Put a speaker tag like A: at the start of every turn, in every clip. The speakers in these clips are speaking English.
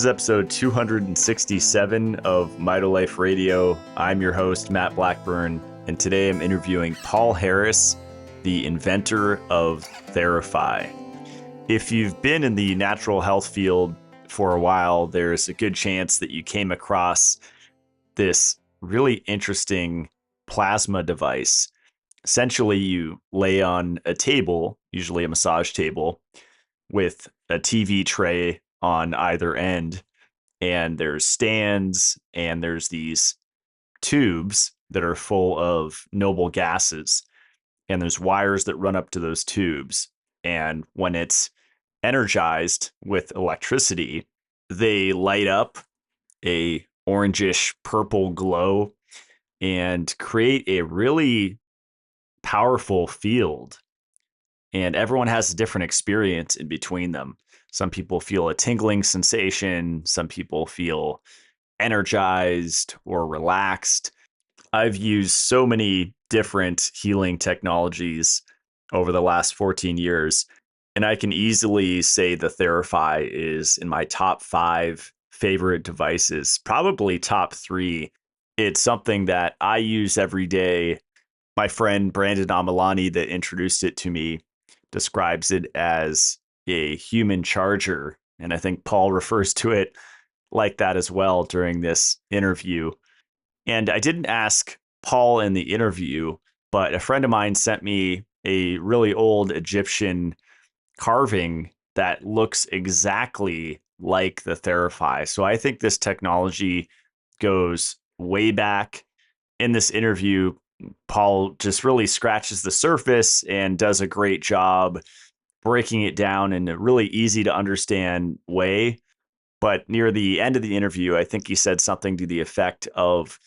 A: is episode 267 of Mitolife Radio. I'm your host, Matt Blackburn, and today I'm interviewing Paul Harris, the inventor of Theraphi. If you've been in the natural health field for a while, there's a good chance that you came across this really interesting plasma device. Essentially, you lay on a table, usually a massage table, with a TV tray on either end, and there's stands and there's these tubes that are full of noble gases, and there's wires that run up to those tubes, and when it's energized with electricity, they light up a orangish purple glow and create a really powerful field. And everyone has a different experience in between them. Some people feel a tingling sensation. Some people feel energized or relaxed. I've used so many different healing technologies over the last 14 years, and I can easily say the Theraphi is in my top 5 favorite devices, probably top 3. It's something that I use every day. My friend Brandon Amalani that introduced it to me describes it as a human charger. And I think Paul refers to it like that as well during this interview. And I didn't ask Paul in the interview, but a friend of mine sent me a really old Egyptian carving that looks exactly like the Theraphi. So I think this technology goes way back. In this interview, Paul just really scratches the surface and does a great job breaking it down in a really easy to understand way. But near the end of the interview, I think he said something to the effect of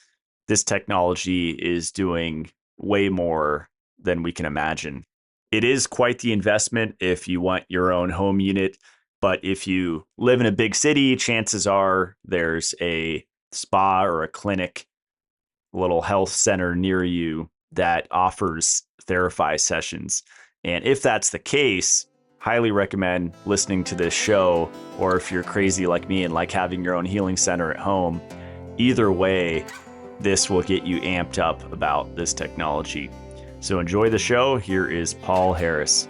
A: this technology is doing way more than we can imagine. It is quite the investment if you want your own home unit. But if you live in a big city, chances are there's a spa or a clinic, a little health center near you that offers Theraphi sessions. And if that's the case, highly recommend listening to this show. Or if you're crazy like me and like having your own healing center at home, either way, this will get you amped up about this technology. So enjoy the show. Here is Paul Harris.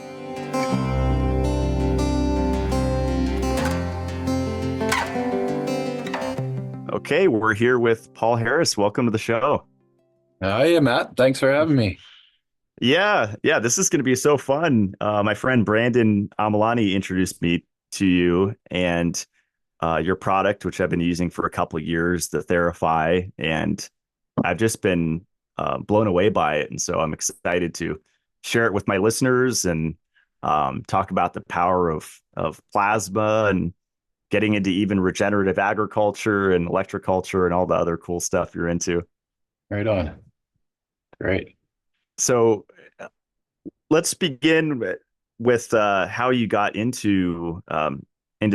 A: Okay, we're here with Paul Harris. Welcome to the show.
B: Hi, Matt. Thanks for having me.
A: Yeah, this is going to be so fun. My friend Brandon Amalani introduced me to you and your product, which I've been using for a couple of years, the Theraphi, and I've just been blown away by it. And so I'm excited to share it with my listeners and talk about the power of plasma and getting into even regenerative agriculture and electroculture and all the other cool stuff you're into.
B: Right on. Great.
A: So let's begin with how you got into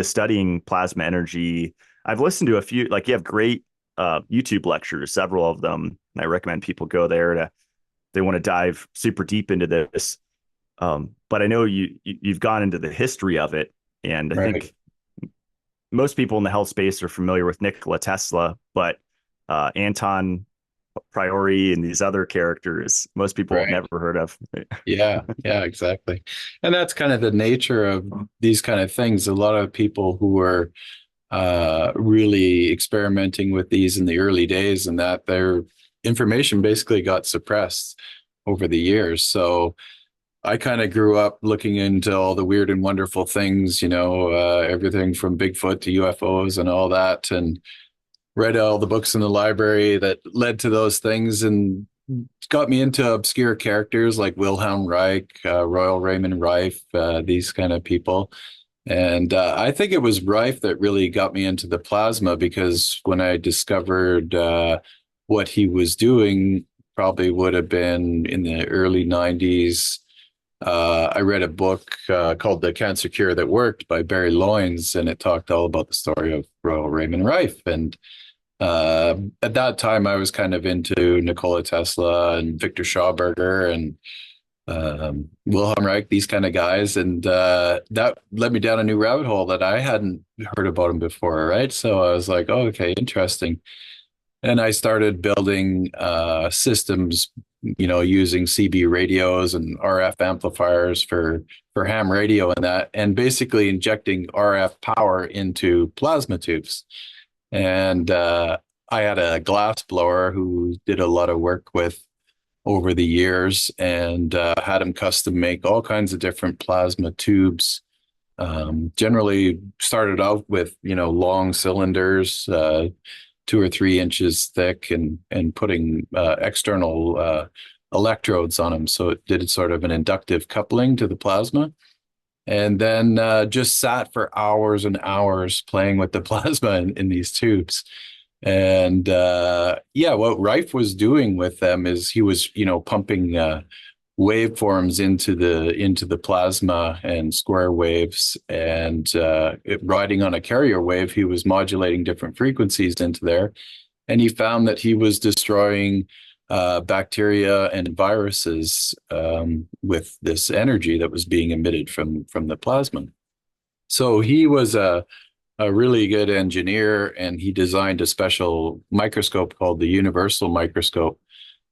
A: studying plasma energy. I've listened to a few, like you have great YouTube lectures, several of them. And I recommend people go there they want to dive super deep into this. But I know you've gone into the history of it, and I think most people in the health space are familiar with Nikola Tesla, but Anton Priori and these other characters, most people have never heard of.
B: Yeah, exactly. And that's kind of the nature of these kind of things. A lot of people who were really experimenting with these in the early days, and that their information basically got suppressed over the years. So I kind of grew up looking into all the weird and wonderful things, everything from Bigfoot to UFOs and all that, and read all the books in the library that led to those things and got me into obscure characters like Wilhelm Reich, Royal Raymond Rife, these kind of people. And I think it was Rife that really got me into the plasma, because when I discovered what he was doing, probably would have been in the early 90s. I read a book called The Cancer Cure That Worked by Barry Loines, and it talked all about the story of Royal Raymond Rife. And at that time, I was kind of into Nikola Tesla and Victor Schauberger and Wilhelm Reich, these kind of guys. And that led me down a new rabbit hole that I hadn't heard about them before, right? So I was like, oh, okay, interesting. And I started building systems, using CB radios and RF amplifiers for ham radio and that, and basically injecting RF power into plasma tubes. And I had a glass blower who did a lot of work with over the years, and had him custom make all kinds of different plasma tubes. Generally started out with, long cylinders, 2 or 3 inches thick, and putting external electrodes on them. So it did sort of an inductive coupling to the plasma. And then just sat for hours and hours playing with the plasma in these tubes. And yeah, what Rife was doing with them is he was, pumping waveforms into the plasma and square waves, and riding on a carrier wave, he was modulating different frequencies into there, and he found that he was destroying bacteria and viruses with this energy that was being emitted from the plasma. So he was a really good engineer, and he designed a special microscope called the universal microscope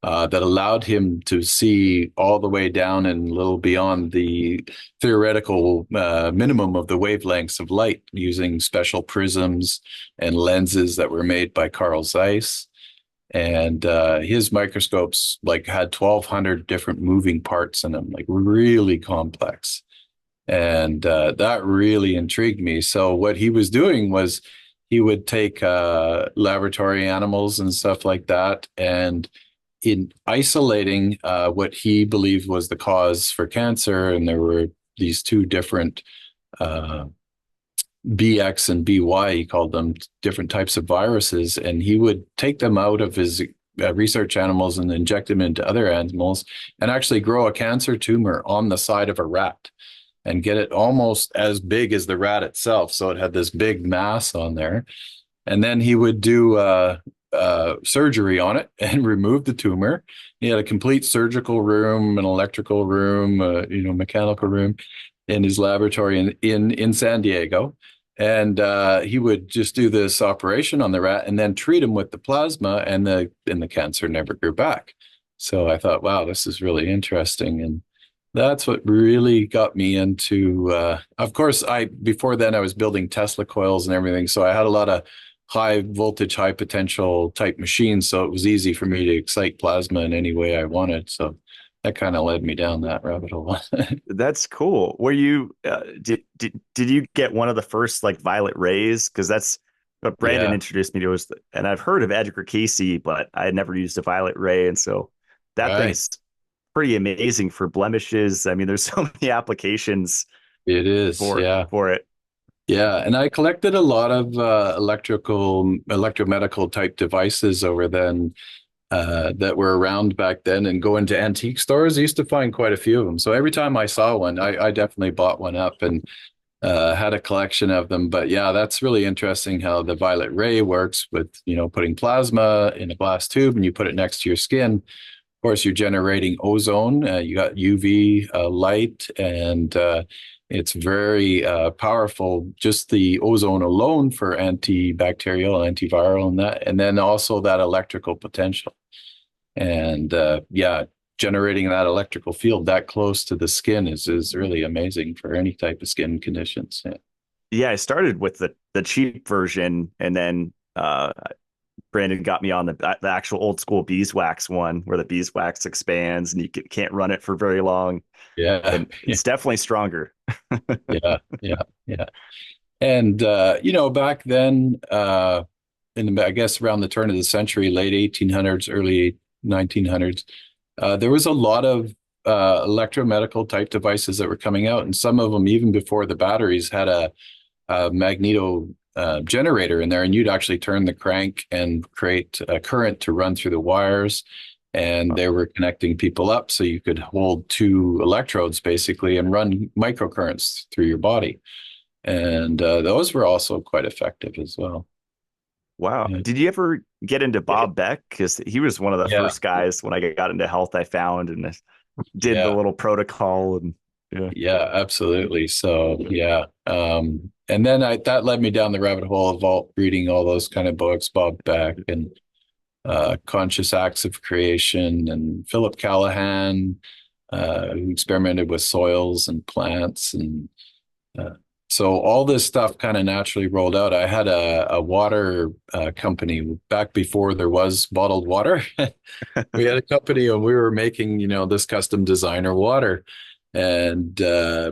B: that allowed him to see all the way down and a little beyond the theoretical minimum of the wavelengths of light, using special prisms and lenses that were made by Carl Zeiss. And his microscopes like had 1,200 different moving parts in them, like really complex. And that really intrigued me. So what he was doing was he would take laboratory animals and stuff like that, and in isolating what he believed was the cause for cancer, and there were these two different BX and BY, he called them, different types of viruses, and he would take them out of his research animals and inject them into other animals, and actually grow a cancer tumor on the side of a rat and get it almost as big as the rat itself. So it had this big mass on there. And then he would do surgery on it and remove the tumor. He had a complete surgical room, an electrical room, mechanical room in his laboratory in San Diego. And he would just do this operation on the rat and then treat him with the plasma, and the cancer never grew back. So I thought, wow, this is really interesting. And that's what really got me into, of course, before then I was building Tesla coils and everything. So I had a lot of high voltage, high potential type machines. So it was easy for me to excite plasma in any way I wanted. So that kind of led me down that rabbit hole.
A: That's cool. Were you did you get one of the first like violet rays? Because that's what Brandon
B: Yeah,
A: introduced me to, and I've heard of Edgar Casey, but I had never used a violet ray, and so that thing
B: right.
A: is pretty amazing for blemishes. I mean, there's so many applications
B: It is.
A: for
B: Yeah.
A: for it.
B: Yeah. And I collected a lot of electromedical type devices over then, that were around back then, and go into antique stores. I used to find quite a few of them. So every time I saw one, I definitely bought one up and had a collection of them. But yeah, that's really interesting how the violet ray works with, putting plasma in a glass tube and you put it next to your skin. Of course, you're generating ozone. You got UV light, and it's very powerful. Just the ozone alone for antibacterial, antiviral, and that, and then also that electrical potential. And yeah, generating that electrical field that close to the skin is really amazing for any type of skin conditions. Yeah.
A: Yeah, I started with the cheap version, and then Brandon got me on the actual old school beeswax one, where the beeswax expands and you can't run it for very long,
B: Yeah.
A: and it's definitely stronger.
B: Yeah. Yeah. Yeah. And back then, I guess around the turn of the century, late 1800s, early 1900s, there was a lot of electromedical type devices that were coming out, and some of them, even before the batteries, had a magneto generator in there, and you'd actually turn the crank and create a current to run through the wires. And they were connecting people up so you could hold two electrodes basically and run microcurrents through your body. And those were also quite effective as well.
A: Wow.
B: Yeah.
A: Did you ever get into Bob Beck? Because he was one of the
B: Yeah.
A: first guys when I got into health I found, and did the
B: Yeah.
A: little protocol and yeah.
B: Yeah, absolutely. So yeah. And then that led me down the rabbit hole of all reading all those kind of books, Bob Beck and Conscious Acts of Creation and Philip Callahan, who experimented with soils and plants. And uh, so all this stuff kind of naturally rolled out. I had a water company back before there was bottled water. We had a company and we were making, this custom designer water and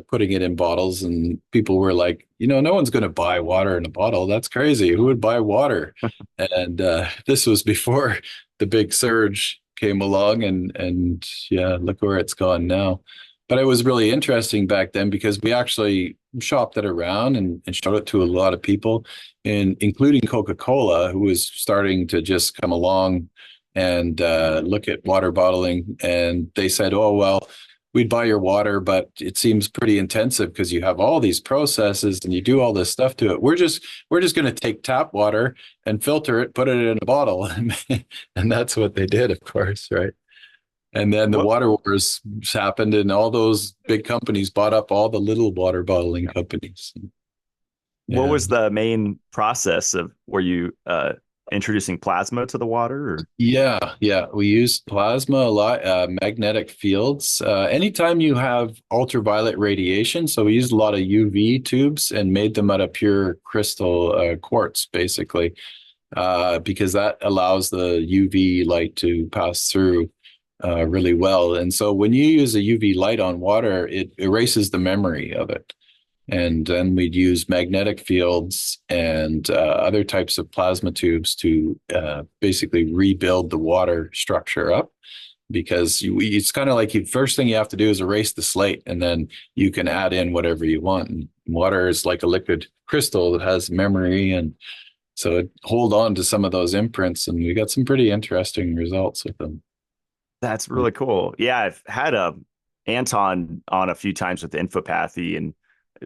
B: putting it in bottles. And people were like, no one's going to buy water in a bottle. That's crazy. Who would buy water? And this was before the big surge came along. And yeah, look where it's gone now. But it was really interesting back then because we actually shopped it around and showed it to a lot of people, and including Coca-Cola, who was starting to just come along and look at water bottling. And they said, oh, well, we'd buy your water, but it seems pretty intensive because you have all these processes and you do all this stuff to it. We're just going to take tap water and filter it, put it in a bottle. And that's what they did, of course, right? And then the
A: What
B: water wars happened, and all those big companies bought up all the little water bottling companies.
A: what
B: Yeah.
A: was the main process of were you introducing plasma to the water or
B: Yeah, yeah. We use plasma a lot, magnetic fields. Anytime you have ultraviolet radiation, so we used a lot of UV tubes and made them out of pure crystal quartz, basically, because that allows the UV light to pass through really well. And so when you use a UV light on water, it erases the memory of it. And then we'd use magnetic fields and other types of plasma tubes to basically rebuild the water structure up. Because it's kind of like first thing you have to do is erase the slate, and then you can add in whatever you want. And water is like a liquid crystal that has memory, and so it hold on to some of those imprints. And we got some pretty interesting results with them.
A: that's really cool. Yeah, I've had Anton on a few times with infopathy, and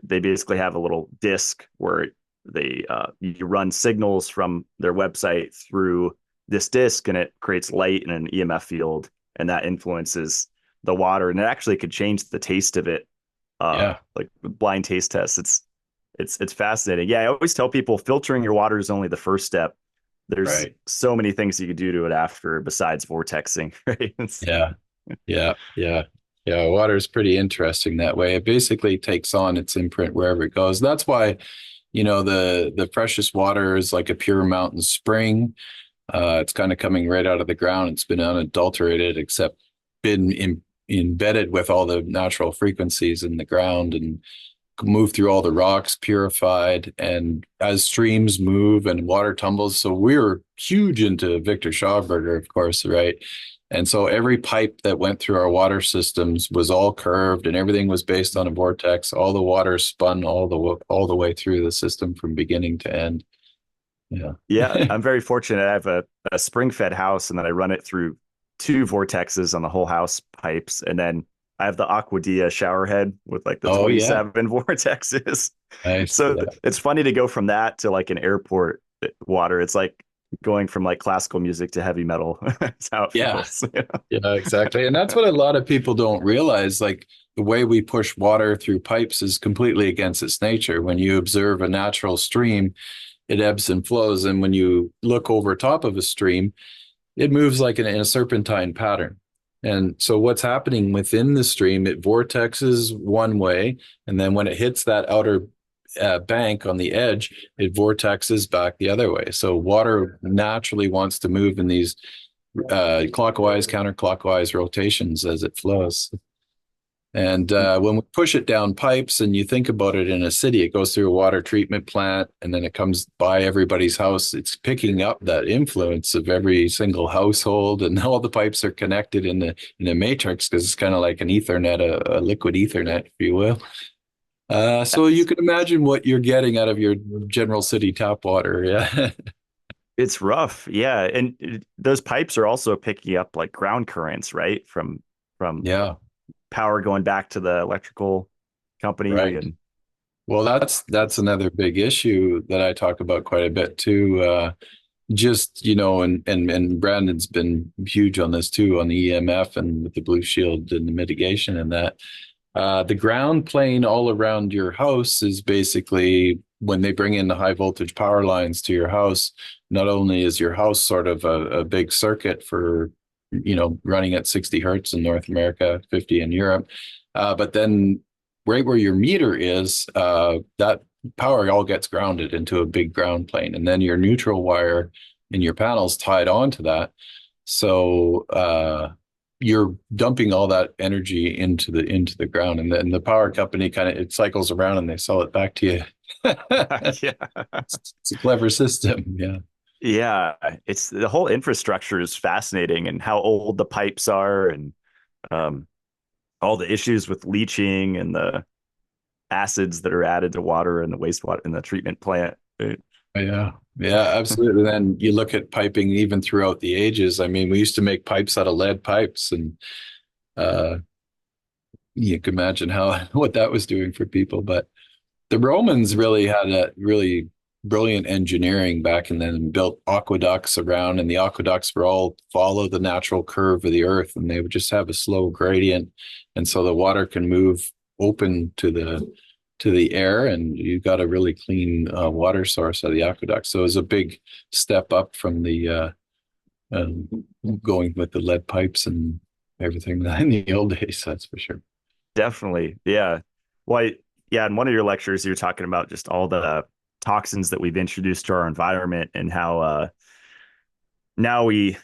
A: they basically have a little disc where they you run signals from their website through this disc, and it creates light and an EMF field, and that influences the water, and it actually could change the taste of it,
B: Yeah,
A: like blind taste tests. It's fascinating. Yeah, I always tell people filtering your water is only the first step. There's
B: right.
A: so many things you could do to it after besides vortexing, right?
B: Yeah. Yeah, yeah, yeah. Water is pretty interesting that way. It basically takes on its imprint wherever it goes. That's why, the freshest water is like a pure mountain spring. It's kind of coming right out of the ground. It's been unadulterated, except been embedded with all the natural frequencies in the ground and move through all the rocks, purified. And as streams move and water tumbles, so we were huge into Victor Schauberger, of course, right? And so every pipe that went through our water systems was all curved, and everything was based on a vortex. All the water spun all the way through the system from beginning to end. Yeah.
A: Yeah, I'm very fortunate. I have a spring-fed house, and then I run it through two vortexes on the whole house pipes, and then I have the Aquadia shower head with like the
B: Oh yeah.
A: 27 vortexes.
B: Nice.
A: So
B: Yeah.
A: it's funny to go from that to like an airport water. It's like going from like classical music to heavy metal. That's how it
B: Yeah.
A: feels.
B: Yeah, exactly. And that's what a lot of people don't realize. Like the way we push water through pipes is completely against its nature. When you observe a natural stream, it ebbs and flows. And when you look over top of a stream, it moves like in a serpentine pattern. And so what's happening within the stream, it vortexes one way. And then when it hits that outer bank on the edge, it vortexes back the other way. So water naturally wants to move in these clockwise, counterclockwise rotations as it flows. And when we push it down pipes and you think about it in a city, it goes through a water treatment plant and then it comes by everybody's house. It's picking up that influence of every single household, and all the pipes are connected in a matrix because it's kind of like an Ethernet, a liquid Ethernet, if you will. So you can imagine what you're getting out of your general city tap water. Yeah.
A: It's rough. Yeah. And those pipes are also picking up like ground currents, right? From
B: Yeah.
A: power going back to the electrical company.
B: Right.
A: And
B: Well, that's another big issue that I talk about quite a bit too. just, you know, and Brandon's been huge on this too, on the EMF and with the Blue Shield and the mitigation and that. The ground plane all around your house is basically when they bring in the high voltage power lines to your house, not only is your house sort of a big circuit for, you know, running at 60 hertz in North America, 50 in Europe, but then right where your meter is, that power all gets grounded into a big ground plane, and then your neutral wire in your panels tied onto that. So you're dumping all that energy into the ground, and then the power company kind of it cycles around and they sell it back to you.
A: Yeah.
B: It's a clever system. Yeah.
A: Yeah, it's the whole infrastructure is fascinating and how old the pipes are and um, all the issues with leaching and the acids that are added to water and the wastewater in the treatment plant.
B: Yeah. Yeah, absolutely. Then you look at piping even throughout the ages. I mean, we used to make pipes out of lead pipes, and uh, you can imagine how what that was doing for people. But the Romans really had a really brilliant engineering back and then built aqueducts around, and the aqueducts were all follow the natural curve of the earth, and they would just have a slow gradient, and so the water can move open to the air, and you got a really clean water source out of the aqueduct. So it was a big step up from the um, going with the lead pipes and everything in the old days. That's for sure.
A: Definitely. Yeah. Well, yeah, in one of your lectures, you're talking about just all the toxins that we've introduced to our environment and how now we,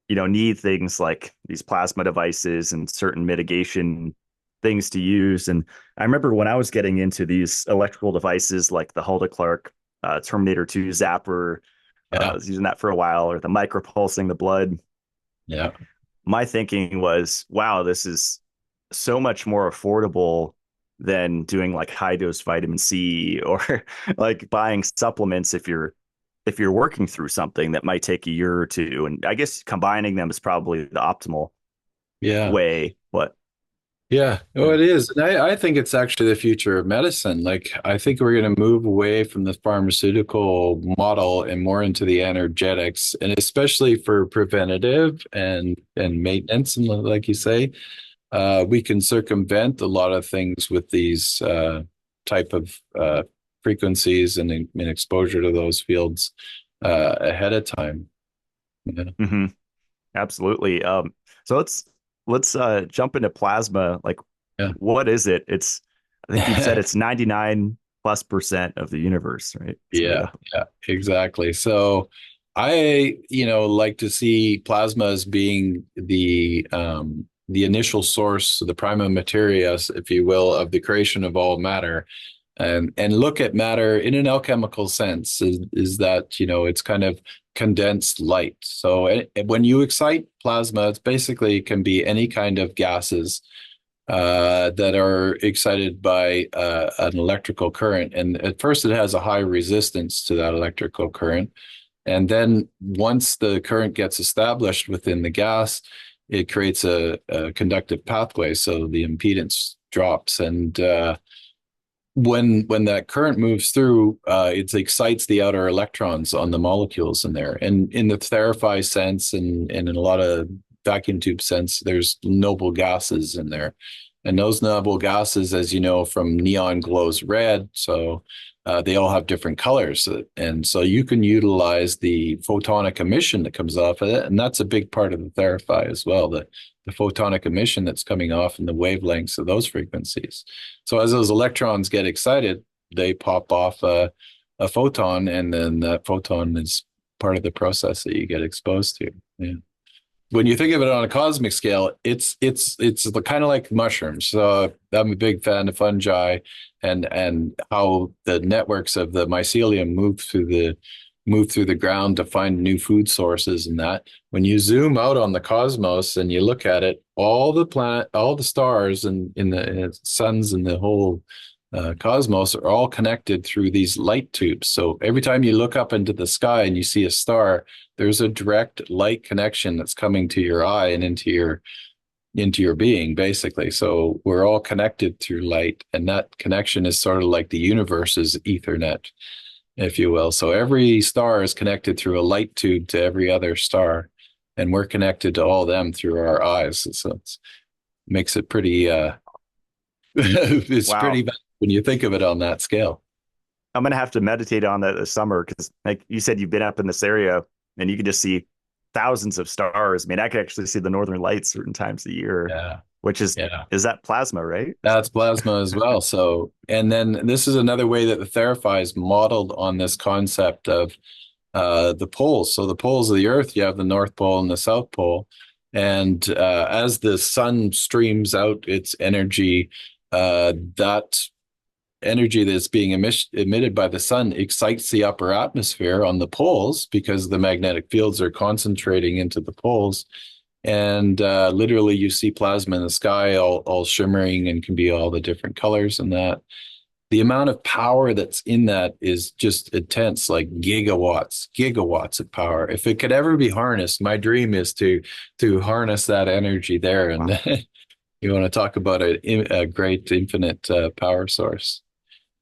A: need things like these plasma devices and certain mitigation things to use. And I remember when I was getting into these electrical devices like the Hulda Clark Terminator 2 zapper, I
B: Yeah,
A: was using that for a while, or the micropulsing the blood.
B: yeah,
A: My thinking was, wow, this is so much more affordable than doing like high dose vitamin C or like buying supplements if you're working through something that might take a year or two. And I guess combining them is probably the optimal
B: yeah.
A: way. But
B: Yeah, oh,
A: yeah.
B: it is. And I think it's actually the future of medicine. Like, I think we're going to move away from the pharmaceutical model and more into the energetics, and especially for preventative and maintenance. And like you say, we can circumvent a lot of things with these type of frequencies and exposure to those fields ahead of time. Yeah.
A: Hmm. Absolutely. So let's jump into plasma. Like,
B: Yeah.
A: what is it? I think you've said it's 99+% of the universe, right? It's made
B: Yeah,
A: up.
B: yeah, exactly. So I, you know, like to see plasma as being the initial source, the prima materia, if you will, of the creation of all matter. And look at matter in an alchemical sense is that, you know, it's kind of condensed light. So when you excite plasma, it's basically can be any kind of gases that are excited by an electrical current. And at first, it has a high resistance to that electrical current. And then once the current gets established within the gas, it creates a conductive pathway. So the impedance drops. And when that current moves through, it excites the outer electrons on the molecules in there. And in the Theraphi sense and in a lot of vacuum tube sense, there's noble gases in there. And those noble gases, as you know, from neon glows red. So they all have different colors. And so you can utilize the photonic emission that comes off of it. And that's a big part of the Theraphi as well, the photonic emission that's coming off in the wavelengths of those frequencies. So as those electrons get excited, they pop off a photon, and then that photon is part of the process that you get exposed to. Yeah. When you think of it on a cosmic scale, it's kind of like mushrooms. So I'm a big fan of fungi and how the networks of the mycelium move through the ground to find new food sources and that. When you zoom out on the cosmos and you look at it, all the stars and in the suns and the whole cosmos are all connected through these light tubes. So every time you look up into the sky and you see a star, there's a direct light connection that's coming to your eye and into your being, basically. So we're all connected through light, and that connection is sort of like the universe's Ethernet. if you will. So every star is connected through a light tube to every other star, and we're connected to all them through our eyes. So it makes it pretty it's pretty
A: Wow.
B: bad when you think of it on that scale.
A: I'm gonna have to meditate on that this summer because, like you said, you've been up in this area and you can just see thousands of stars. I mean, I could actually see the northern lights certain times of the year,
B: Yeah.
A: which
B: Yeah.
A: is that plasma, right?
B: That's plasma as well. So, and then this is another way that the Theraphi is modeled on this concept of the poles. So the poles of the Earth, you have the North Pole and the South Pole. And as the sun streams out its energy, that energy that's being emitted by the sun excites the upper atmosphere on the poles because the magnetic fields are concentrating into the poles. And literally, you see plasma in the sky, all shimmering and can be all the different colors and that. The amount of power that's in that is just intense, like gigawatts of power. If it could ever be harnessed, my dream is to harness that energy there. And
A: Wow.
B: you want to talk about a great infinite power source.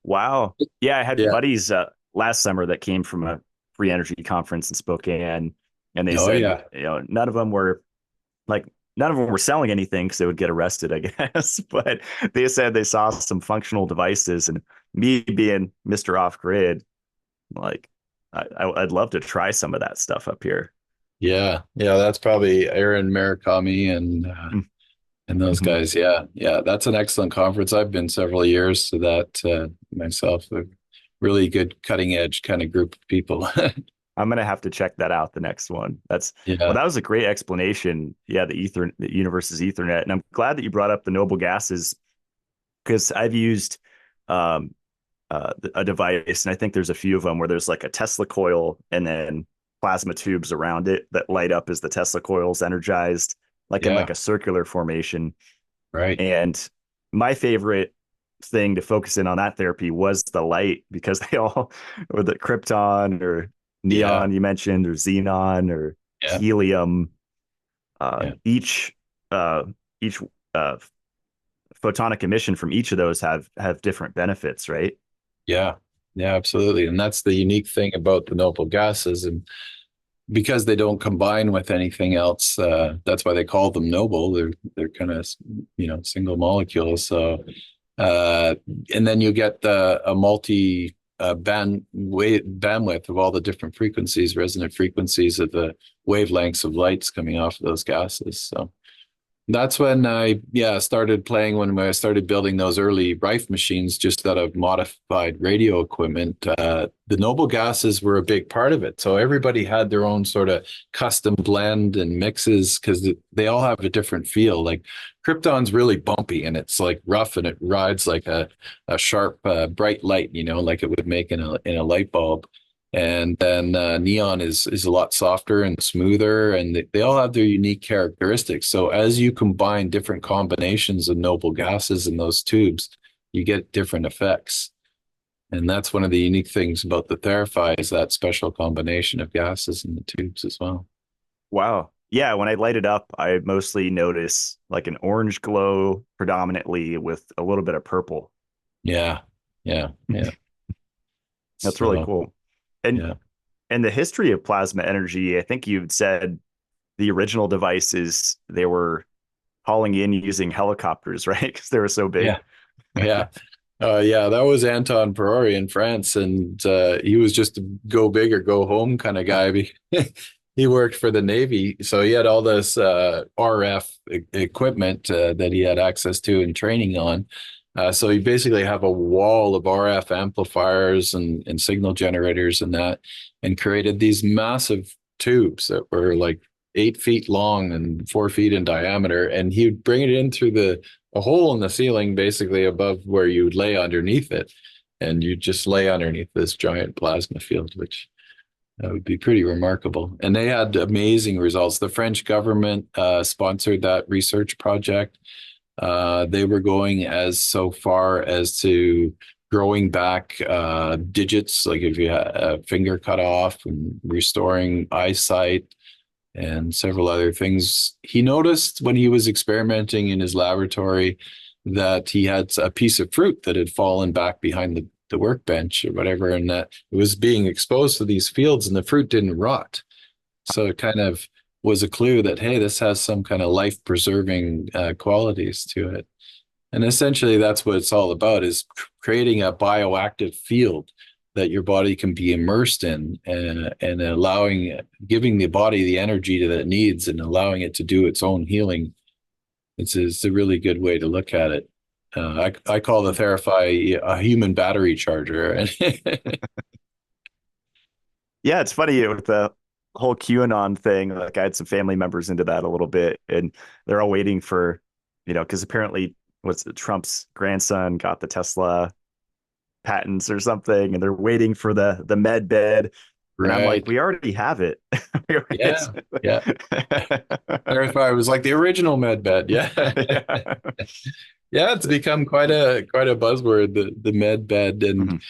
A: Wow. Yeah, I had
B: Yeah.
A: buddies last summer that came from a free energy conference in Spokane, and they
B: Oh
A: said,
B: yeah.
A: like none of them were selling anything because they would get arrested, I guess. But they said they saw some functional devices, and me being Mr. Off Grid, like I'd love to try some of that stuff up here.
B: Yeah. Yeah. That's probably Aaron Murakami and those
A: Mhm.
B: guys. Yeah. Yeah. That's an excellent conference. I've been several years to that myself. A really good cutting edge kind of group of people.
A: I'm gonna have to check that out the next one.
B: Yeah.
A: That was a great explanation. Yeah, the universe is Ethernet, and I'm glad that you brought up the noble gases because I've used um, a device, and I think there's a few of them where there's like a Tesla coil and then plasma tubes around it that light up as the Tesla coil's energized, like in like
B: Yeah.
A: a circular formation.
B: Right.
A: And my favorite thing to focus in on that therapy was the light because they all, or the krypton or
B: Yeah.
A: neon you mentioned, or xenon or
B: Yeah.
A: helium. Uh,
B: Yeah.
A: each uh, each uh, photonic emission from each of those have different benefits, right?
B: Yeah. Yeah. Absolutely. And that's the unique thing about the noble gases. And because they don't combine with anything else, that's why they call them noble. They're kind of, single molecules. So uh, and then you get a multi bandwidth of all the different frequencies, resonant frequencies of the wavelengths of lights coming off of those gases. So that's when I, started playing when I started building those early Rife machines just out of modified radio equipment. The noble gases were a big part of it. So everybody had their own sort of custom blend and mixes because they all have a different feel. Like Krypton's really bumpy and it's like rough and it rides like a sharp, bright light, like it would make in a light bulb. And then neon is a lot softer and smoother, and they all have their unique characteristics. So as you combine different combinations of noble gases in those tubes, you get different effects. And that's one of the unique things about the Theraphi is that special combination of gases in the tubes as well.
A: Wow. Yeah, when I light it up, I mostly notice like an orange glow predominantly with a little bit of purple.
B: Yeah, yeah, yeah.
A: That's really
B: So
A: cool. And
B: yeah,
A: and the history of plasma energy, I think you'd said the original devices they were hauling in using helicopters, right? Because they were so big.
B: yeah, yeah. Yeah, that was Anton Perori in France, and he was just a go big or go home kind of guy. He worked for the Navy, so he had all this RF equipment that he had access to and training on. So you basically have a wall of RF amplifiers and signal generators and that, and created these massive tubes that were like 8 feet long and 4 feet in diameter. And he would bring it in through a hole in the ceiling, basically above where you would lay underneath it. And you just lay underneath this giant plasma field, which that would be pretty remarkable. And they had amazing results. The French government sponsored that research project. They were going as so far as to growing back digits, like if you had a finger cut off and restoring eyesight and several other things. He noticed when he was experimenting in his laboratory that he had a piece of fruit that had fallen back behind the workbench or whatever, and that it was being exposed to these fields and the fruit didn't rot. So it kind of was a clue that, hey, this has some kind of life preserving qualities to it. And essentially that's what it's all about, is creating a bioactive field that your body can be immersed in, and giving the body the energy that it needs and allowing it to do its own healing. It's a really good way to look at it. I call the Theraphi a human battery charger.
A: Yeah, it's funny with the whole QAnon thing. Like I had some family members into that a little bit, and they're all waiting for, because apparently what's Trump's grandson got the Tesla patents or something, and they're waiting for the med bed. And I'm like,
B: Right.
A: we already have it.
B: Yeah. Yeah. Theraphi was like the original med bed. Yeah.
A: Yeah.
B: Yeah, it's become quite a buzzword, the med bed. And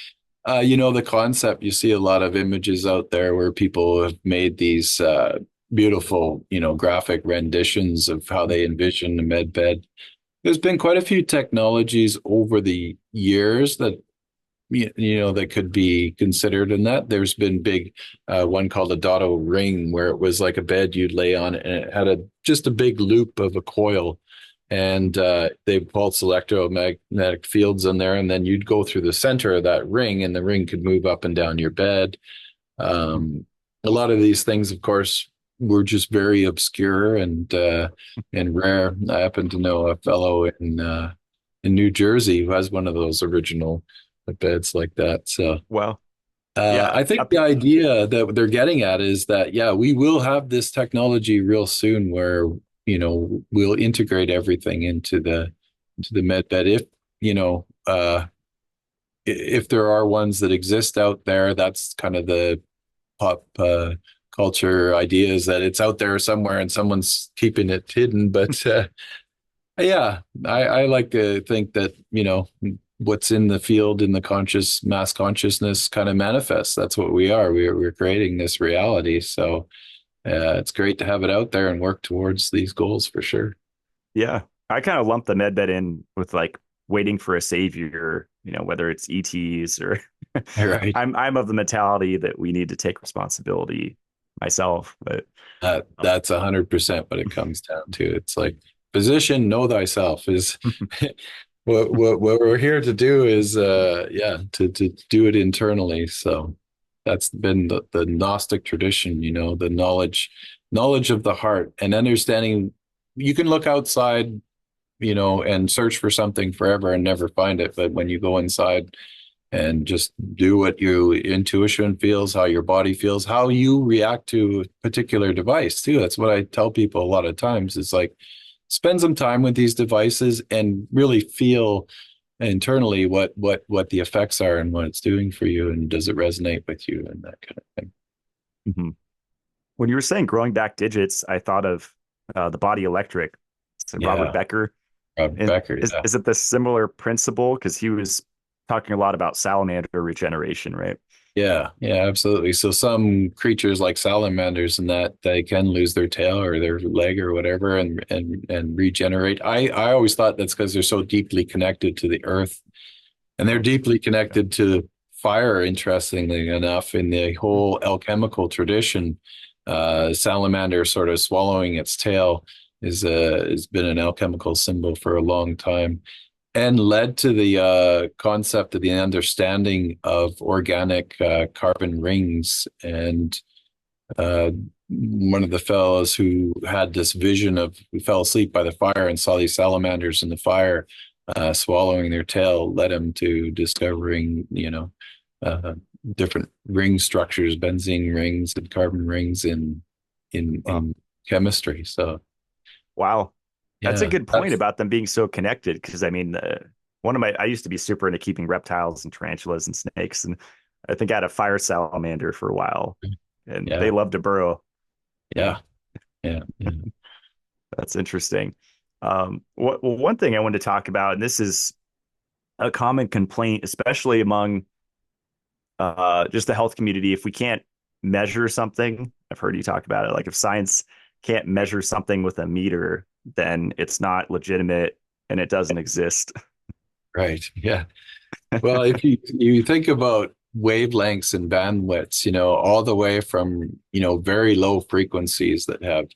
A: Mhm.
B: the concept, you see a lot of images out there where people have made these beautiful, graphic renditions of how they envision a med bed. There's been quite a few technologies over the years that that could be considered in that. There's been big one called a Dotto ring, where it was like a bed you'd lay on, and it had just a big loop of a coil, and they pulse electromagnetic fields in there, and then you'd go through the center of that ring, and the ring could move up and down your bed. A lot of these things, of course, were just very obscure and rare. I happen to know a fellow in New Jersey who has one of those original beds like that. So
A: Well, yeah.
B: I think the idea that they're getting at is that, yeah, we will have this technology real soon where, we'll integrate everything into the med bed. If there are ones that exist out there, that's kind of the pop culture idea, is that it's out there somewhere and someone's keeping it hidden. But yeah, I like to think that, what's in the field in the mass consciousness kind of manifests. That's what we are. We're creating this reality. So it's great to have it out there and work towards these goals for sure.
A: Yeah. I kind of lump the med bed in with like waiting for a savior, whether it's ETs or
B: All right.
A: I'm of the mentality that we need to take responsibility myself. But
B: That's 100% what it comes down to. It's like, physician, know thyself is what we're here to do is to do it internally. So that's been the Gnostic tradition, the knowledge of the heart and understanding. You can look outside, and search for something forever and never find it, but when you go inside and just do what your intuition feels, how your body feels, how you react to a particular device too. That's what I tell people a lot of times. It's like, spend some time with these devices and really feel internally what the effects are and what it's doing for you, and does it resonate with you, and that kind of thing.
A: Mm-hmm. When you were saying growing back digits, I thought of the body electric. So Robert
B: Yeah,
A: Becker.
B: Bob
A: And
B: Beck. Yeah.
A: is it the similar principle? Because he was talking a lot about salamander regeneration, right?
B: Yeah, yeah, absolutely. So some creatures like salamanders and that, they can lose their tail or their leg or whatever, and regenerate. I always thought that's because they're so deeply connected to the earth, and they're deeply connected to fire. Interestingly enough, in the whole alchemical tradition, salamander sort of swallowing its tail has been an alchemical symbol for a long time, and led to the concept of the understanding of organic carbon rings. And one of the fellows who had this vision who fell asleep by the fire and saw these salamanders in the fire swallowing their tail, led him to discovering, uh, different ring structures, benzene rings and carbon rings in chemistry. So
A: Wow. That's a
B: yeah,
A: good point about them being so connected. Because I mean, I used to be super into keeping reptiles and tarantulas and snakes. And I think I had a fire salamander for a while, and they
B: yeah,
A: love to burrow. Yeah.
B: yeah, yeah, yeah.
A: That's interesting. One thing I wanted to talk about, and this is a common complaint, especially among just the health community, if we can't measure something, I've heard you talk about it. Like if science can't measure something with a meter, then it's not legitimate and it doesn't exist.
B: Right. Yeah. Well, if you think about wavelengths and bandwidths, all the way from, very low frequencies that have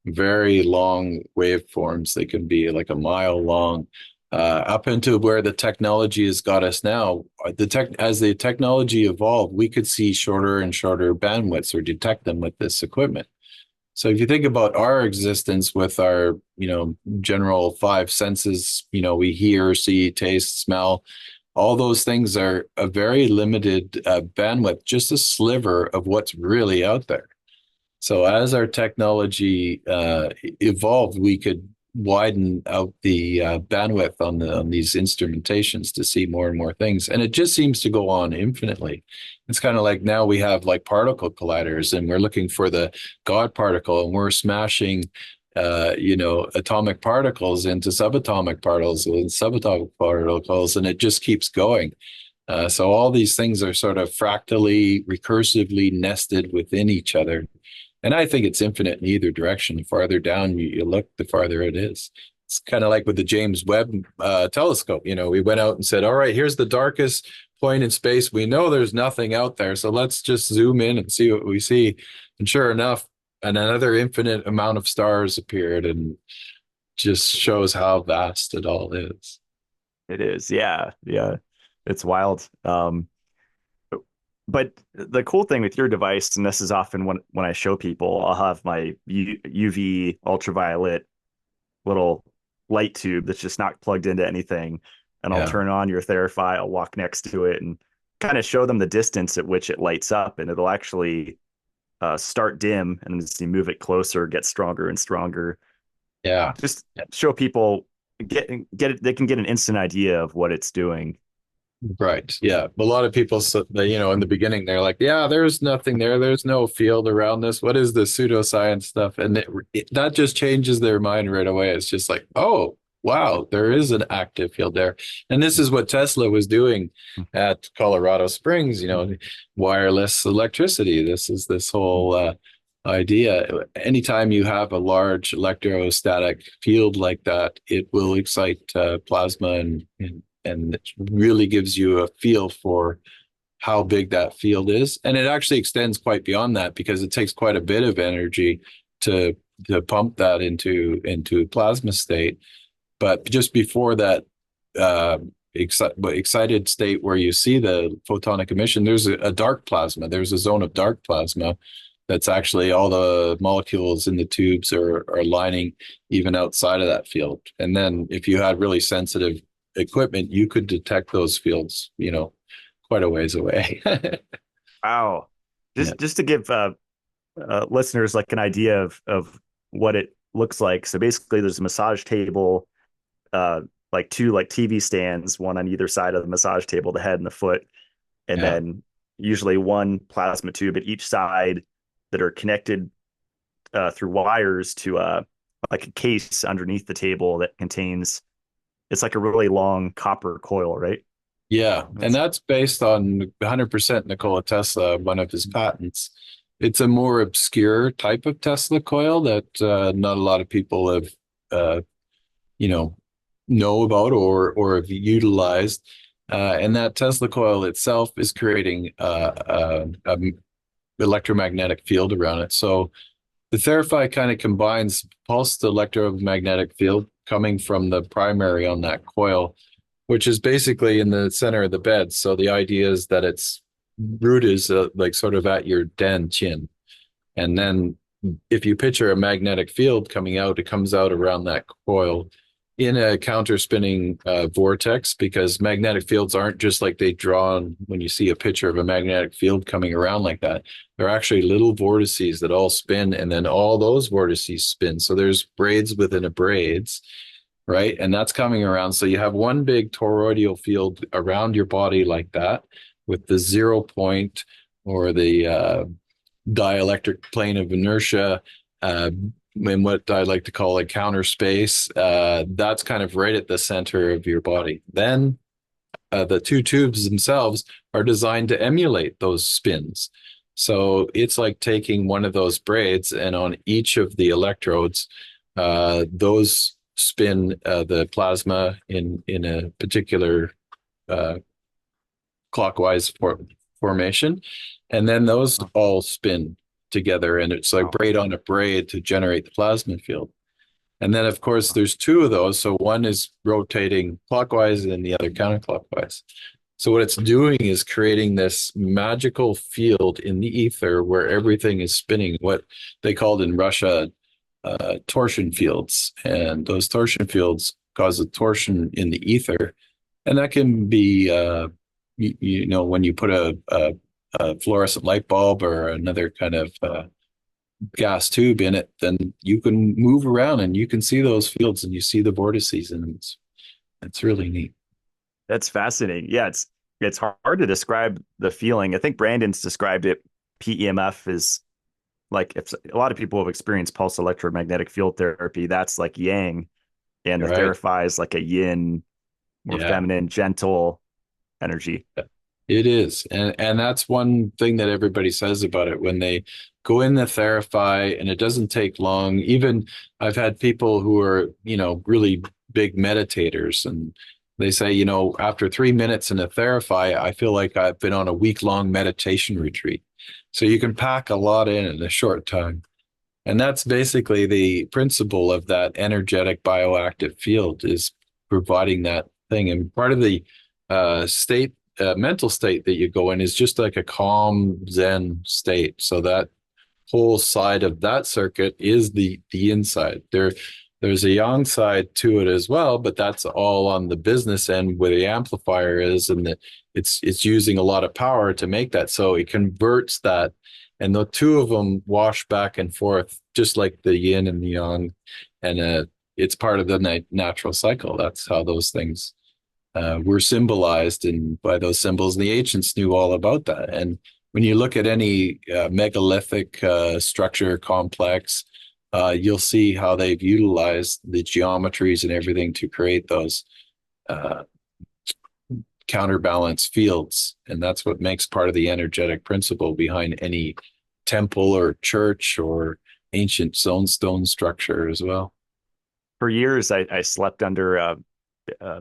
B: very long waveforms, they can be like a mile long, up into where the technology has got us now. As the technology evolved, we could see shorter and shorter bandwidths or detect them with this equipment. So if you think about our existence with our, general five senses, we hear, see, taste, smell, all those things are a very limited bandwidth, just a sliver of what's really out there. So as our technology evolved, we could widen out the bandwidth on these instrumentations to see more and more things, and it just seems to go on infinitely. It's kind of like now we have like particle colliders, and we're looking for the God particle, and we're smashing, atomic particles into subatomic particles and subatomic particles, and it just keeps going. So all these things are sort of fractally, recursively nested within each other. And I think it's infinite in either direction. The farther down you look, the farther it is. It's kind of like with the James Webb telescope. We went out and said, all right, here's the darkest point in space. We know there's nothing out there. So let's just zoom in and see what we see. And sure enough, another infinite amount of stars appeared, and just shows how vast it all is.
A: It is, yeah, yeah. It's wild. But the cool thing with your device, and this is often when I show people, I'll have my UV ultraviolet little light tube that's just not plugged into anything, and I'll
B: Yeah.
A: turn on your Theraphi. I'll walk next to it and kind of show them the distance at which it lights up, and it'll actually start dim, and as you move it closer, get stronger and stronger.
B: Yeah.
A: Just show people get it. They can get an instant idea of what it's doing.
B: Right. Yeah. A lot of people, in the beginning, they're like, yeah, there's nothing there. There's no field around this. What is this pseudoscience stuff? And that just changes their mind right away. It's just like, oh, wow, there is an active field there. And this is what Tesla was doing at Colorado Springs, wireless electricity. This is this whole idea. Anytime you have a large electrostatic field like that, it will excite plasma, and it really gives you a feel for how big that field is. And it actually extends quite beyond that, because it takes quite a bit of energy to pump that into plasma state. But just before that excited state where you see the photonic emission, there's a dark plasma. There's a zone of dark plasma that's actually all the molecules in the tubes are lining even outside of that field. And then if you had really sensitive equipment, you could detect those fields, quite a ways away.
A: Wow.
B: Yeah.
A: Just to give listeners like an idea of what it looks like. So basically, there's a massage table, like two like TV stands, one on either side of the massage table, the head and the foot, and
B: Yeah.
A: then usually one plasma tube at each side that are connected through wires to like a case underneath the table that contains. It's like a really long copper coil, right?
B: Yeah. And
A: That's
B: that's based on 100% Nikola Tesla, one of his patents. It's a more obscure type of Tesla coil that not a lot of people have, uh, you know, know about or have utilized. And that Tesla coil itself is creating a electromagnetic field around it. So the Theraphi kind of combines pulsed electromagnetic field coming from the primary on that coil, which is basically in the center of the bed. So the idea is that its root is like sort of at your den chin. And then if you picture a magnetic field coming out, it comes out around that coil in a counter spinning vortex, because magnetic fields aren't just like they draw on when you see a picture of a magnetic field coming around like that. They're actually little vortices that all spin, and then all those vortices spin. So there's braids within a braids, right? And that's coming around. So you have one big toroidal field around your body like that, with the 0 point or the dielectric plane of inertia, in what I like to call a counter space. That's kind of right at the center of your body. Then the two tubes themselves are designed to emulate those spins. So it's like taking one of those braids, and on each of the electrodes, those spin the plasma in a particular clockwise formation, and then those all spin together, and it's like
A: Wow.
B: braid on a braid to generate the plasma field. And then, of course, there's two of those. So one is rotating clockwise and the other counterclockwise. So what it's doing is creating this magical field in the ether where everything is spinning, what they called in Russia torsion fields. And those torsion fields cause a torsion in the ether. And that can be, when you put a fluorescent light bulb or another kind of gas tube in it, then you can move around and you can see those fields and you see the vortices, and it's really neat.
A: That's fascinating. Yeah, it's hard to describe the feeling. I think Brandon's described it. PEMF is like, if a lot of people have experienced pulse electromagnetic field therapy, that's like yang, and the
B: Right.
A: Theraphi is like a yin, more
B: Yeah.
A: feminine, gentle energy.
B: It is. And that's one thing that everybody says about it when they go in the Theraphi, and it doesn't take long. Even I've had people who are, really big meditators, and they say, after 3 minutes in a Theraphi, I feel like I've been on a week-long meditation retreat. So you can pack a lot in a short time. And that's basically the principle of that energetic bioactive field, is providing that thing. And part of the mental state that you go in is just like a calm Zen state. So that whole side of that circuit is the inside. There's a yang side to it as well, but that's all on the business end where the amplifier is, and it's using a lot of power to make that. So it converts that, and the two of them wash back and forth, just like the yin and the yang, and it's part of the natural cycle. That's how those things were symbolized, and by those symbols, and the ancients knew all about that. And when you look at any megalithic structure complex, you'll see how they've utilized the geometries and everything to create those uh, counterbalance fields. And that's what makes part of the energetic principle behind any temple or church or ancient stone structure as well.
A: For years, I slept under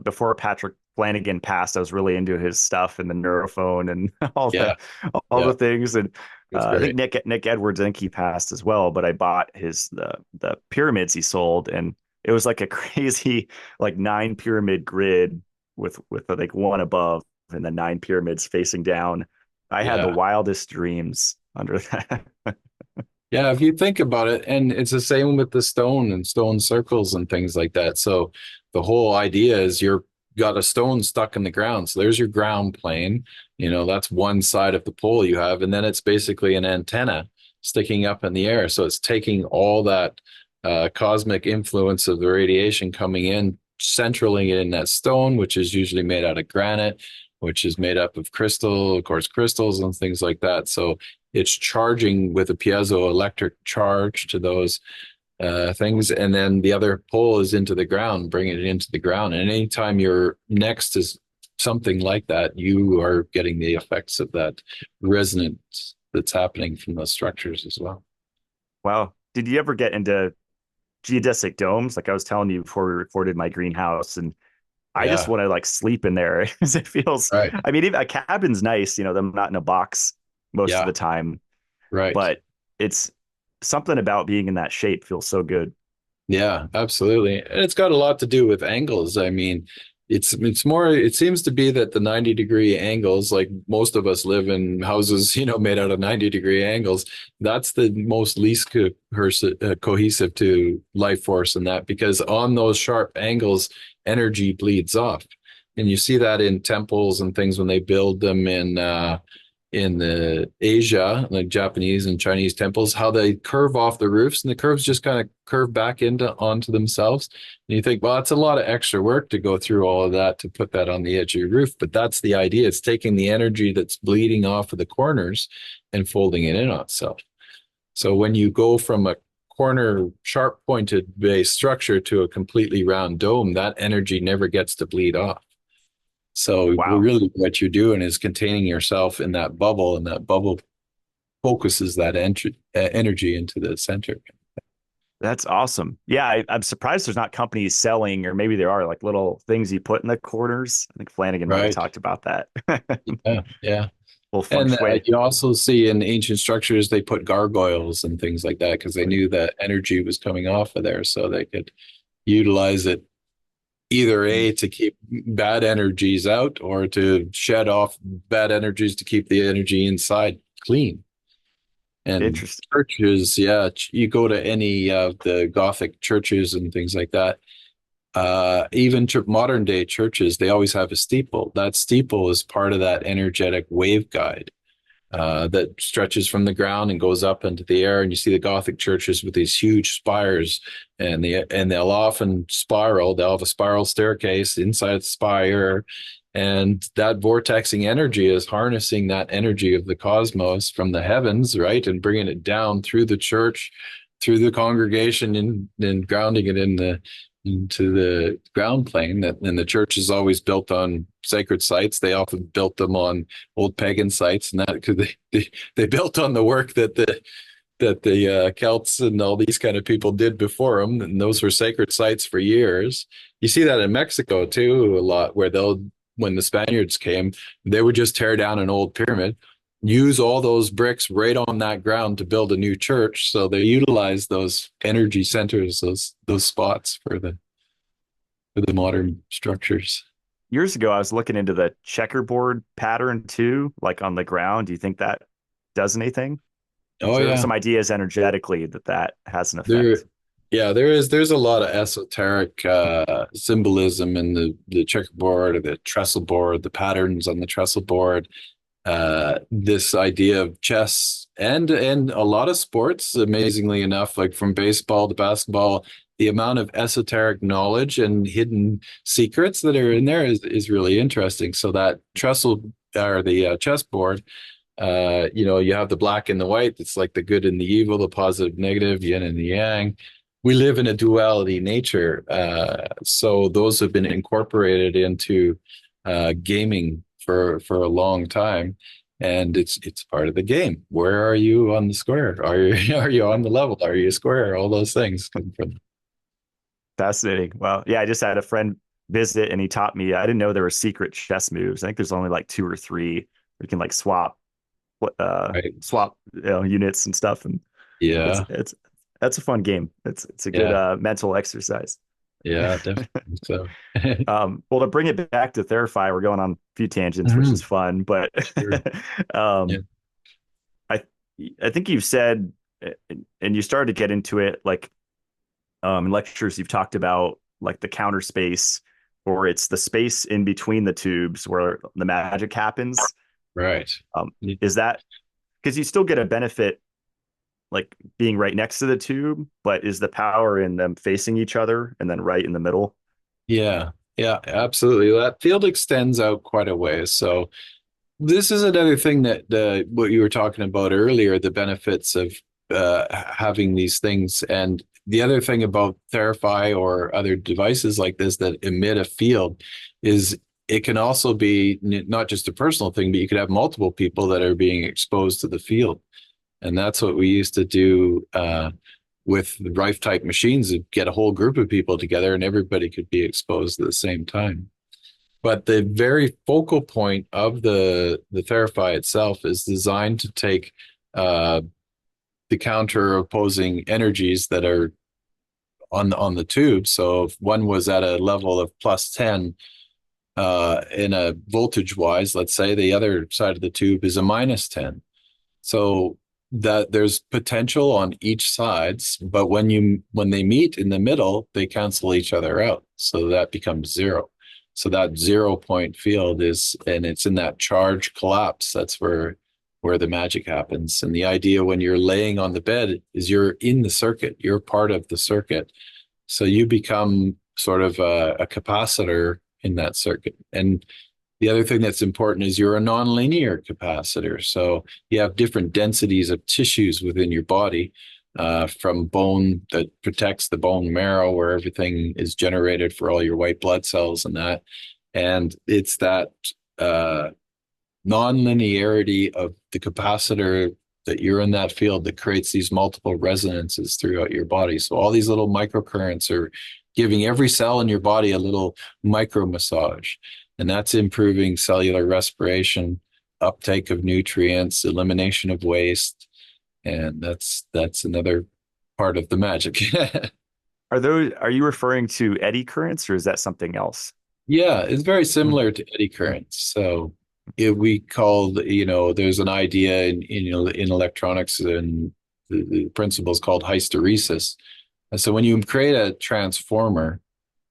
A: before Patrick Flanagan passed. I was really into his stuff and the neurophone and
B: Yeah,
A: all
B: yeah,
A: the things. And
B: it's
A: I think
B: great.
A: Nick Edwards, I think he passed as well. But I bought the pyramids he sold, and it was like a crazy like 9 pyramid grid with like one above and the 9 pyramids facing down. I had the
B: Yeah.
A: wildest dreams under that.
B: Yeah, if you think about it, and it's the same with the stone and stone circles and things like that. So the whole idea is you're got a stone stuck in the ground. So there's your ground plane. That's one side of the pole you have, and then it's basically an antenna sticking up in the air. So it's taking all that cosmic influence of the radiation coming in, centraling it in that stone, which is usually made out of granite, which is made up of crystal, of course, crystals and things like that. So it's charging with a piezoelectric charge to those things, and then the other pole is into the ground, bringing it into the ground. And anytime you're next to something like that, you are getting the effects of that resonance that's happening from those structures as well.
A: Wow. Did you ever get into geodesic domes? Like I was telling you before we recorded, my greenhouse, and I just
B: Yeah,
A: want to like sleep in there because it feels,
B: right.
A: I mean, even a cabin's nice, them not in a box most of
B: Yeah,
A: the time,
B: right.
A: but it's something about being in that shape feels so good.
B: Yeah, absolutely. And it's got a lot to do with angles. I mean, it's more, it seems to be that the 90-degree angles, like most of us live in houses, made out of 90-degree angles, that's the most least cohesive to life force, and that because on those sharp angles, energy bleeds off. And you see that in temples and things when they build them in the Asia, like Japanese and Chinese temples, how they curve off the roofs, and the curves just kind of curve back into onto themselves. And you think, well, it's a lot of extra work to go through all of that to put that on the edge of your roof. But that's the idea. It's taking the energy that's bleeding off of the corners and folding it in on itself. So when you go from a corner sharp pointed base structure to a completely round dome, that energy never gets to bleed off. So
A: Wow.
B: really what you're doing is containing yourself in that bubble, and that bubble focuses that energy into the center.
A: That's awesome. Yeah, I'm surprised there's not companies selling, or maybe there are like little things you put in the corners. I think Flanagan might have
B: Right.
A: talked about that.
B: Yeah. Yeah.
A: Little feng
B: And
A: shui.
B: you also see in ancient structures, they put gargoyles and things like that because they
A: Right.
B: knew that energy was coming off of there. So they could utilize it either A, to keep bad energies out or to shed off bad energies to keep the energy inside clean. And
A: Interesting.
B: churches, yeah, you go to any of the Gothic churches and things like that. Even modern day churches, they always have a steeple. That steeple is part of that energetic wave guide that stretches from the ground and goes up into the air. And you see the Gothic churches with these huge spires, and they'll often spiral. They'll have a spiral staircase inside the spire, and that vortexing energy is harnessing that energy of the cosmos from the heavens, right, and bringing it down through the church, through the congregation, and grounding it into the ground plane. And the church is always built on sacred sites. They often built them on old pagan sites, and that because they built on the work that the Celts and all these kind of people did before them, and those were sacred sites for years. You see that in Mexico too a lot, where they'll when the Spaniards came, they would just tear down an old pyramid, use all those bricks right on that ground to build a new church. So they utilize those energy centers, those spots for the modern structures.
A: Years ago, I was looking into the checkerboard pattern too, like on the ground. Do you think that does anything? Is
B: Oh
A: there
B: yeah,
A: some ideas energetically that that has an
B: there.
A: effect?
B: Yeah, there's a lot of esoteric symbolism in the checkerboard or the trestle board, the patterns on the trestle board. This idea of chess and a lot of sports, amazingly enough, like from baseball to basketball, the amount of esoteric knowledge and hidden secrets that are in there is really interesting. So that trestle or the chessboard, you have the black and the white. It's like the good and the evil, the positive, negative, yin and the yang. We live in a duality nature, so those have been incorporated into gaming for a long time, and it's part of the game. Where are you on the square? Are you are you on the level? Are you square? All those things come from.
A: Fascinating. Well, yeah, I just had a friend visit and he taught me. I didn't know there were secret chess moves. I think there's only like two or three. We can like
B: Right.
A: swap units and stuff, and it's
B: Yeah.
A: it's that's a fun game. It's a good
B: Yeah.
A: mental exercise.
B: Yeah. Definitely. So.
A: Well, to bring it back to Theraphi, we're going on a few tangents, which is
B: Mhm.
A: fun. But
B: Sure. Yeah.
A: um, I I think you've said, and you started to get into it, like in lectures you've talked about like the counter space, or it's the space in between the tubes where the magic happens.
B: Right.
A: Um, is that because you still get a benefit like being right next to the tube, but is the power in them facing each other and then right in the middle?
B: Yeah. Yeah. Absolutely. That field extends out quite a ways. So this is another thing that what you were talking about earlier, the benefits of having these things. And the other thing about Theraphi or other devices like this that emit a field is it can also be not just a personal thing, but you could have multiple people that are being exposed to the field. And that's what we used to do with the Rife type machines, get a whole group of people together and everybody could be exposed at the same time. But the very focal point of the Theraphi itself is designed to take uh, the counter opposing energies that are on the tube. So if one was at a level of plus 10 in a voltage wise, let's say the other side of the tube is a minus 10. So that there's potential on each sides, but when they meet in the middle, they cancel each other out. So that becomes zero. So that 0 point field is, and it's in that charge collapse. That's where the magic happens. And the idea when you're laying on the bed is you're in the circuit. You're part of the circuit. So you become sort of a capacitor in that circuit. And the other thing that's important is you're a nonlinear capacitor. So you have different densities of tissues within your body, from bone that protects the bone marrow where everything is generated for all your white blood cells and that. And it's that nonlinearity of the capacitor that you're in that field that creates these multiple resonances throughout your body. So all these little microcurrents are giving every cell in your body a little micro massage, and that's improving cellular respiration, uptake of nutrients, elimination of waste, and that's another part of the magic.
A: Are you referring to eddy currents or is that something else?
B: Yeah, it's very
A: Hmm.
B: similar to eddy currents. So we call, there's an idea in electronics, and the principle is called hysteresis. And so when you create a transformer,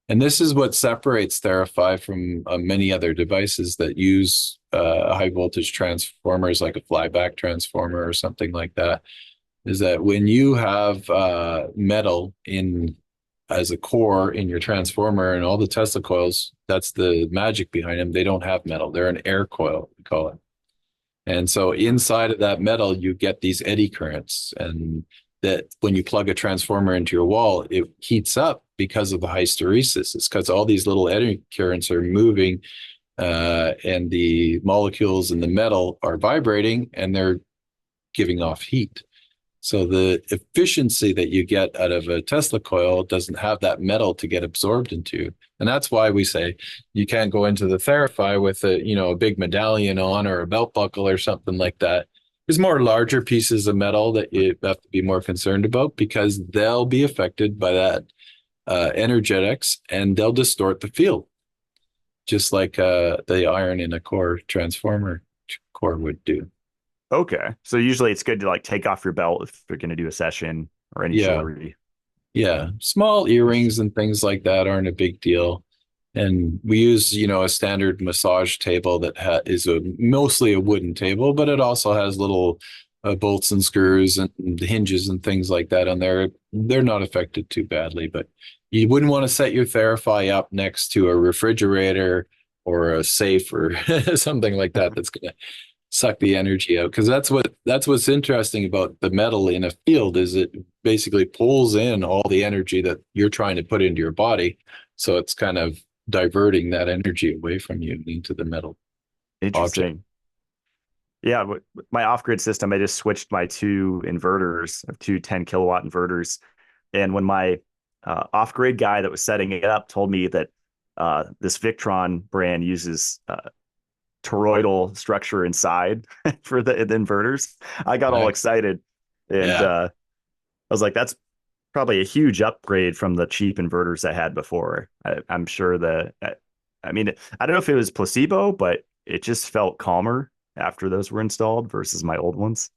B: and this is what separates Theraphi from many other devices that use high voltage transformers, like a flyback transformer or something like that, is that when you have metal in as a core in your transformer, and all the Tesla coils, that's the magic behind them. They don't have metal. They're an air coil, we call it. And so inside of that metal, you get these eddy currents. And that when you plug a transformer into your wall, it heats up because of the hysteresis. It's because all these little eddy currents are moving, and the molecules in the metal are vibrating, and they're giving off heat. So the efficiency that you get out of a Tesla coil doesn't have that metal to get absorbed into. And that's why we say you can't go into the Theraphi with a big medallion on, or a belt buckle or something like that. There's more larger pieces of metal that you have to be more concerned about, because they'll be affected by that energetics, and they'll distort the field, just like the iron in a core transformer core would do.
A: Okay. So usually it's good to like take off your belt if you're going to do a session or any
B: Yeah.
A: jewelry.
B: Yeah, small earrings and things like that aren't a big deal. And we use, a standard massage table that is mostly a wooden table, but it also has little bolts and screws and hinges and things like that on there. They're not affected too badly, but you wouldn't want to set your Theraphi up next to a refrigerator or a safe or something like that that's going to suck the energy out, because that's what's interesting about the metal in a field, is it basically pulls in all the energy that you're trying to put into your body, so it's kind of diverting that energy away from you into the metal object.
A: Interesting. Yeah, with my off-grid system, I just switched my two inverters, two 10 kilowatt inverters. And when my off-grid guy that was setting it up told me that this Victron brand uses toroidal structure inside for the inverters, I got all
B: Right.
A: excited. And
B: Yeah.
A: I was like, that's probably a huge upgrade from the cheap inverters I had before. I'm sure I mean, I don't know if it was placebo, but it just felt calmer after those were installed versus my old ones.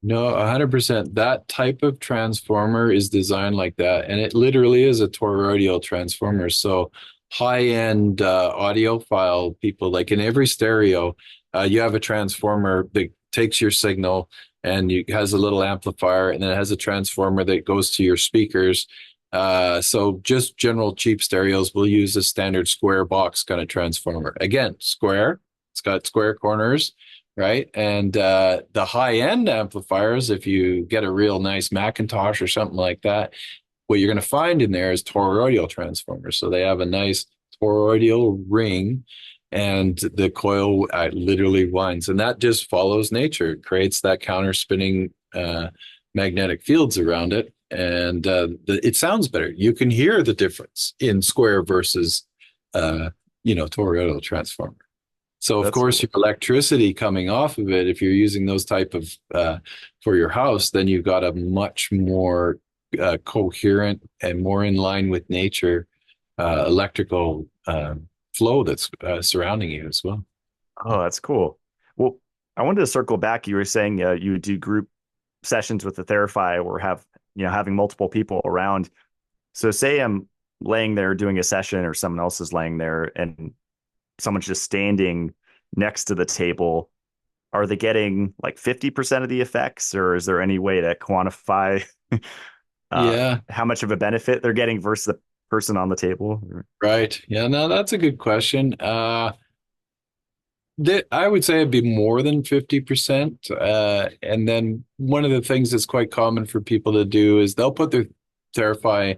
B: No, 100%. That type of transformer is designed like that, and it literally is a toroidal transformer. So high-end audiophile people, like in every stereo, you have a transformer that takes your signal, and has a little amplifier, and then it has a transformer that goes to your speakers. So just general cheap stereos will use a standard square box kind of transformer. Again, square. It's got square corners, right? And the high-end amplifiers, if you get a real nice Macintosh or something like that, what you're going to find in there is toroidal transformers. So they have a nice toroidal ring, and the coil literally winds, and that just follows nature. It creates that counter spinning magnetic fields around it, and it sounds better. You can hear the difference in square versus toroidal transformer. So of
A: That's
B: course your
A: cool.
B: electricity coming off of it, if you're using those type of for your house, then you've got a much more coherent and more in line with nature electrical flow that's surrounding you as well.
A: Oh, that's cool. Well, I wanted to circle back. You were saying you would do group sessions with the Theraphi or having multiple people around. So say I'm laying there doing a session or someone else is laying there and someone's just standing next to the table. Are they getting like 50% of the effects, or is there any way to quantify
B: Yeah,
A: how much of a benefit they're getting versus the person on the table?
B: right. Yeah, no, that's a good question. I would say it'd be more than 50%. And then one of the things that's quite common for people to do is they'll put their Theraphi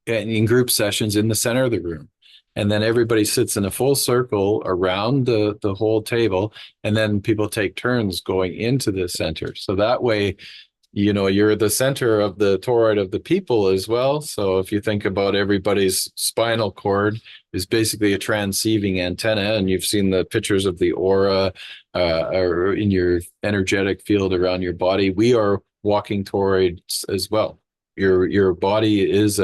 B: in group sessions in the center of the room. And then everybody sits in a full circle around the whole table. And then people take turns going into the center. So that way, you're the center of the toroid of the people as well. So if you think about everybody's spinal cord is basically a transceiving antenna, and you've seen the pictures of the aura or in your energetic field around your body, we are walking toroids as well. Your body is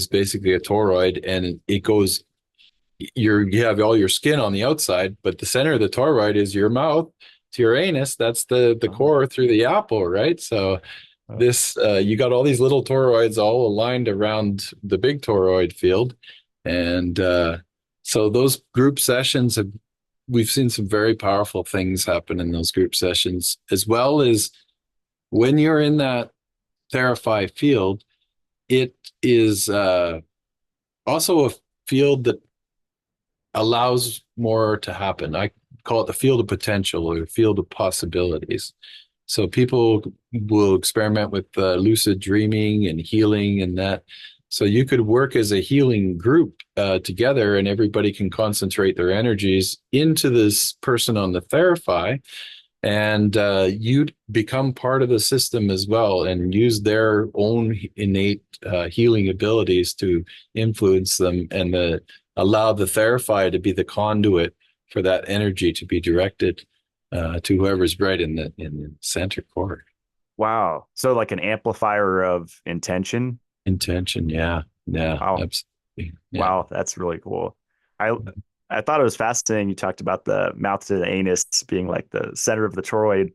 B: basically a toroid, and it goes. You have all your skin on the outside, but the center of the toroid is your mouth to your anus. That's the
A: Oh,
B: core through the apple, right? So
A: oh,
B: this you got all these little toroids all aligned around the big toroid field, and so those group sessions have we've seen some very powerful things happen in those group sessions, as well as when you're in that Theraphi field. It is also a field that allows more to happen. I call it the field of potential or field of possibilities. So people will experiment with lucid dreaming and healing and that. So you could work as a healing group together, and everybody can concentrate their energies into this person on the Theraphi, and you become part of the system as well and use their own innate healing abilities to influence them, and allow the Theraphi to be the conduit for that energy to be directed to whoever's right in the center core.
A: wow. So like an amplifier of intention.
B: Intention, yeah, yeah,
A: Wow.
B: absolutely, yeah,
A: Wow, that's really cool. I I thought it was fascinating you talked about the mouth to the anus being like the center of the toroid.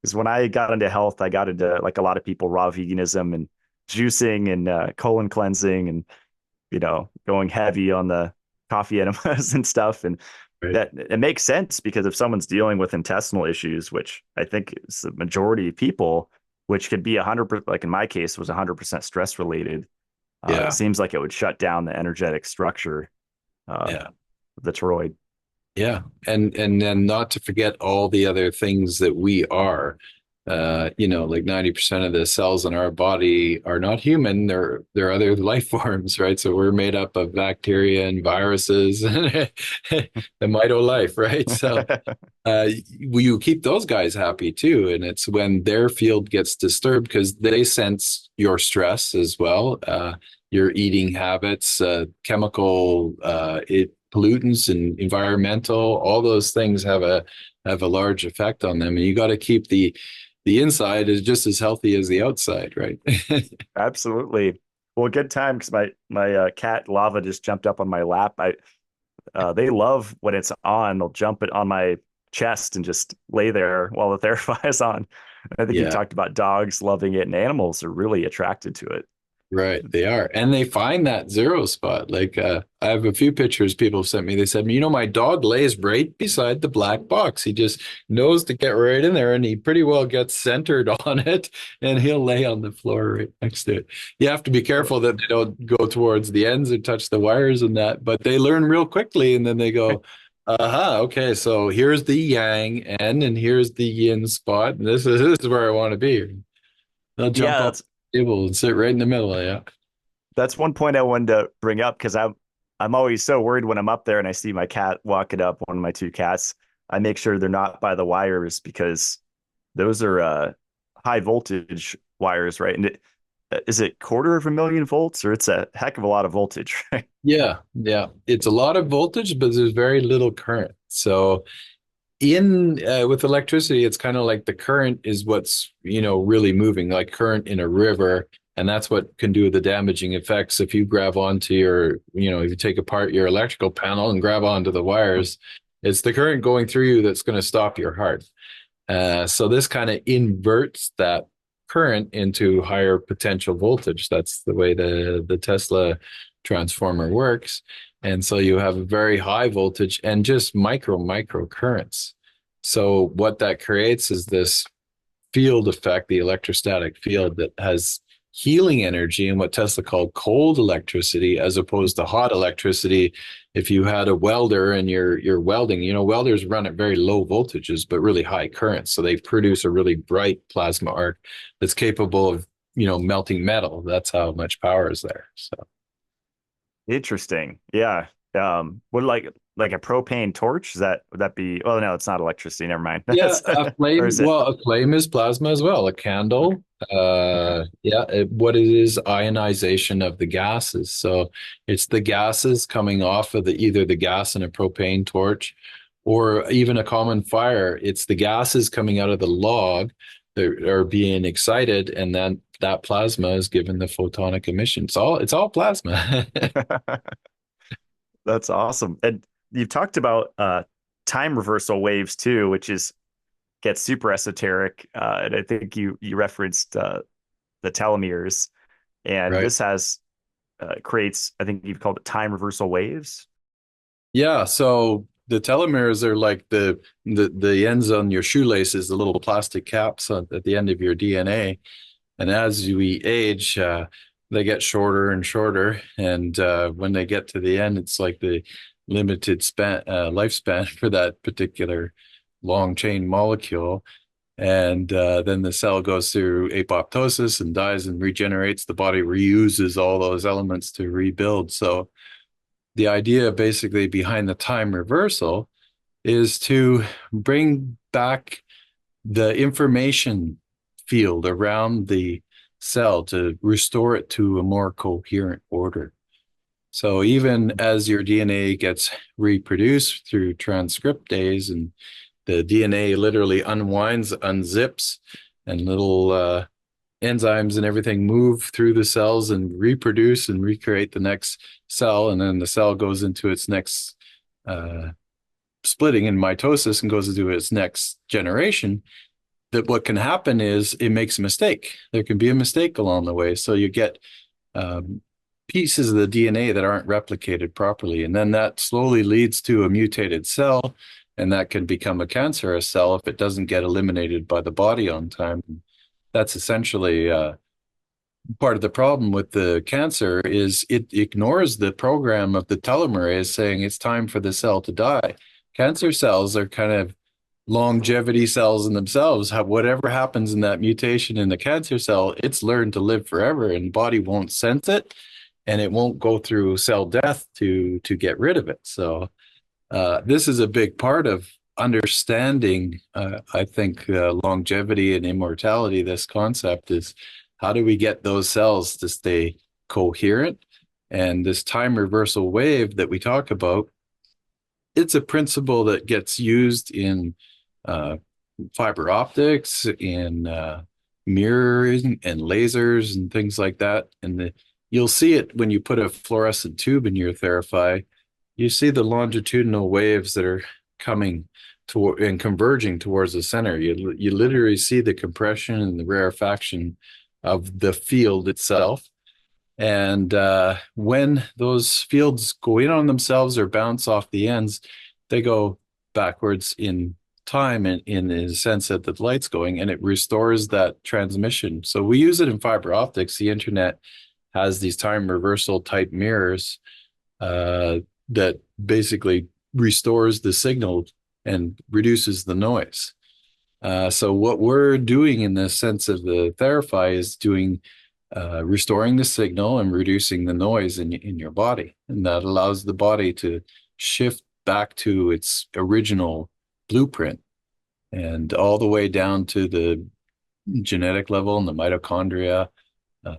A: Because when I got into health, I got into like a lot of people raw veganism and juicing and colon cleansing and going heavy on the coffee enemas and stuff. And
B: right,
A: that it makes sense because if someone's dealing with intestinal issues, which I think is the majority of people, which could be 100%, like in my case, was 100% stress related. It
B: yeah,
A: seems like it would shut down the energetic structure of
B: yeah.
A: the toroid.
B: Yeah, and then not to forget all the other things that we are. Like 90% of the cells in our body are not human. They're other life forms, right? So we're made up of bacteria and viruses, the Mitolife, right? So uh, you keep those guys happy too. And it's when their field gets disturbed because they sense your stress as well, your eating habits, chemical pollutants and environmental, all those things have a large effect on them. And you got to keep the inside is just as healthy as the outside, right?
A: Absolutely. Well, good time because my cat Lava just jumped up on my lap. I They love when it's on. They'll jump it on my chest and just lay there while the Therapy is on. I think you
B: Yeah.
A: talked about dogs loving it, and animals are really attracted to it.
B: Right, they are. And they find that zero spot. Like I have a few pictures people have sent me. They said, my dog lays right beside the black box. He just knows to get right in there and he pretty well gets centered on it and he'll lay on the floor right next to it. You have to be careful that they don't go towards the ends or touch the wires and that, but they learn real quickly and then they go, aha, okay, so here's the yang end and here's the yin spot. And this is where I want to be. They'll jump
A: Yeah,
B: off the table and sit right in the middle. Yeah.
A: that's one point I wanted to bring up because I'm always so worried when I'm up there and I see my cat walking up, one of my two cats. I make sure they're not by the wires because those are high voltage wires, right? And is it quarter of a million volts or it's a heck of a lot of voltage, right?
B: Yeah, yeah. It's a lot of voltage, but there's very little current. So in with electricity, it's kind of like the current is what's, really moving, like current in a river, and that's what can do the damaging effects. If you grab onto if you take apart your electrical panel and grab onto the wires, it's the current going through you that's going to stop your heart. So this kind of inverts that current into higher potential voltage. That's the way the Tesla transformer works. And so you have a very high voltage and just micro currents. So what that creates is this field effect, the electrostatic field that has healing energy and what Tesla called cold electricity as opposed to hot electricity. If you had a welder and you're welding, welders run at very low voltages but really high currents. So they produce a really bright plasma arc that's capable of, melting metal. That's how much power is there. So
A: Interesting. Yeah. What like a propane torch? Would that be? Well, no, it's not electricity. Never mind.
B: Yeah, a
A: Or
B: flame.
A: is it?
B: Well, a flame is plasma as well. A candle.
A: Okay.
B: What it is, ionization of the gases. So it's the gases coming off of either the gas in a propane torch, or even a common fire. It's the gases coming out of the log that are being excited, and then that plasma is given the photonic emission. It's all plasma.
A: That's awesome. And you've talked about time reversal waves too, which is gets super esoteric. And I think you referenced the telomeres, and
B: Right.
A: this has creates. I think you've called it time reversal waves.
B: Yeah, so the telomeres are like the ends on your shoelaces, the little plastic caps at the end of your DNA. And as we age, they get shorter and shorter. And when they get to the end, it's like the limited lifespan for that particular long chain molecule. And then the cell goes through apoptosis and dies and regenerates. The body reuses all those elements to rebuild. So the idea basically behind the time reversal is to bring back the information field around the cell to restore it to a more coherent order. So even as your DNA gets reproduced through transcriptase and the DNA literally unwinds, unzips, and little enzymes and everything move through the cells and reproduce and recreate the next cell. And then the cell goes into its next uh, splitting and mitosis and goes into its next generation. That what can happen is it makes a mistake. There can be a mistake along the way. So you get um, pieces of the DNA that aren't replicated properly. And then that slowly leads to a mutated cell. And that can become a cancerous cell if it doesn't get eliminated by the body on time. That's essentially part of the problem with the cancer is it ignores the program of the telomerase saying it's time for the cell to die. Cancer cells are kind of longevity cells in themselves. Whatever happens in that mutation in the cancer cell, it's learned to live forever, and the body won't sense it, and it won't go through cell death to get rid of it. So this is a big part of understanding, I think, longevity and immortality. This concept is how do we get those cells to stay coherent? And this time reversal wave that we talk about, it's a principle that gets used in uh, fiber optics, in mirroring and lasers and things like that. And you'll see it when you put a fluorescent tube in your Theraphi. You see the longitudinal waves that are coming toward and converging towards the center. You literally see the compression and the rarefaction of the field itself. And when those fields go in on themselves or bounce off the ends, they go backwards in time and in the sense that the light's going, and it restores that transmission. So we use it in fiber optics. The internet has these time reversal type mirrors that basically restores the signal and reduces the noise. So what we're doing in the sense of the Theraphi is doing restoring the signal and reducing the noise in your body. And that allows the body to shift back to its original blueprint and all the way down to the genetic level and the mitochondria. Uh,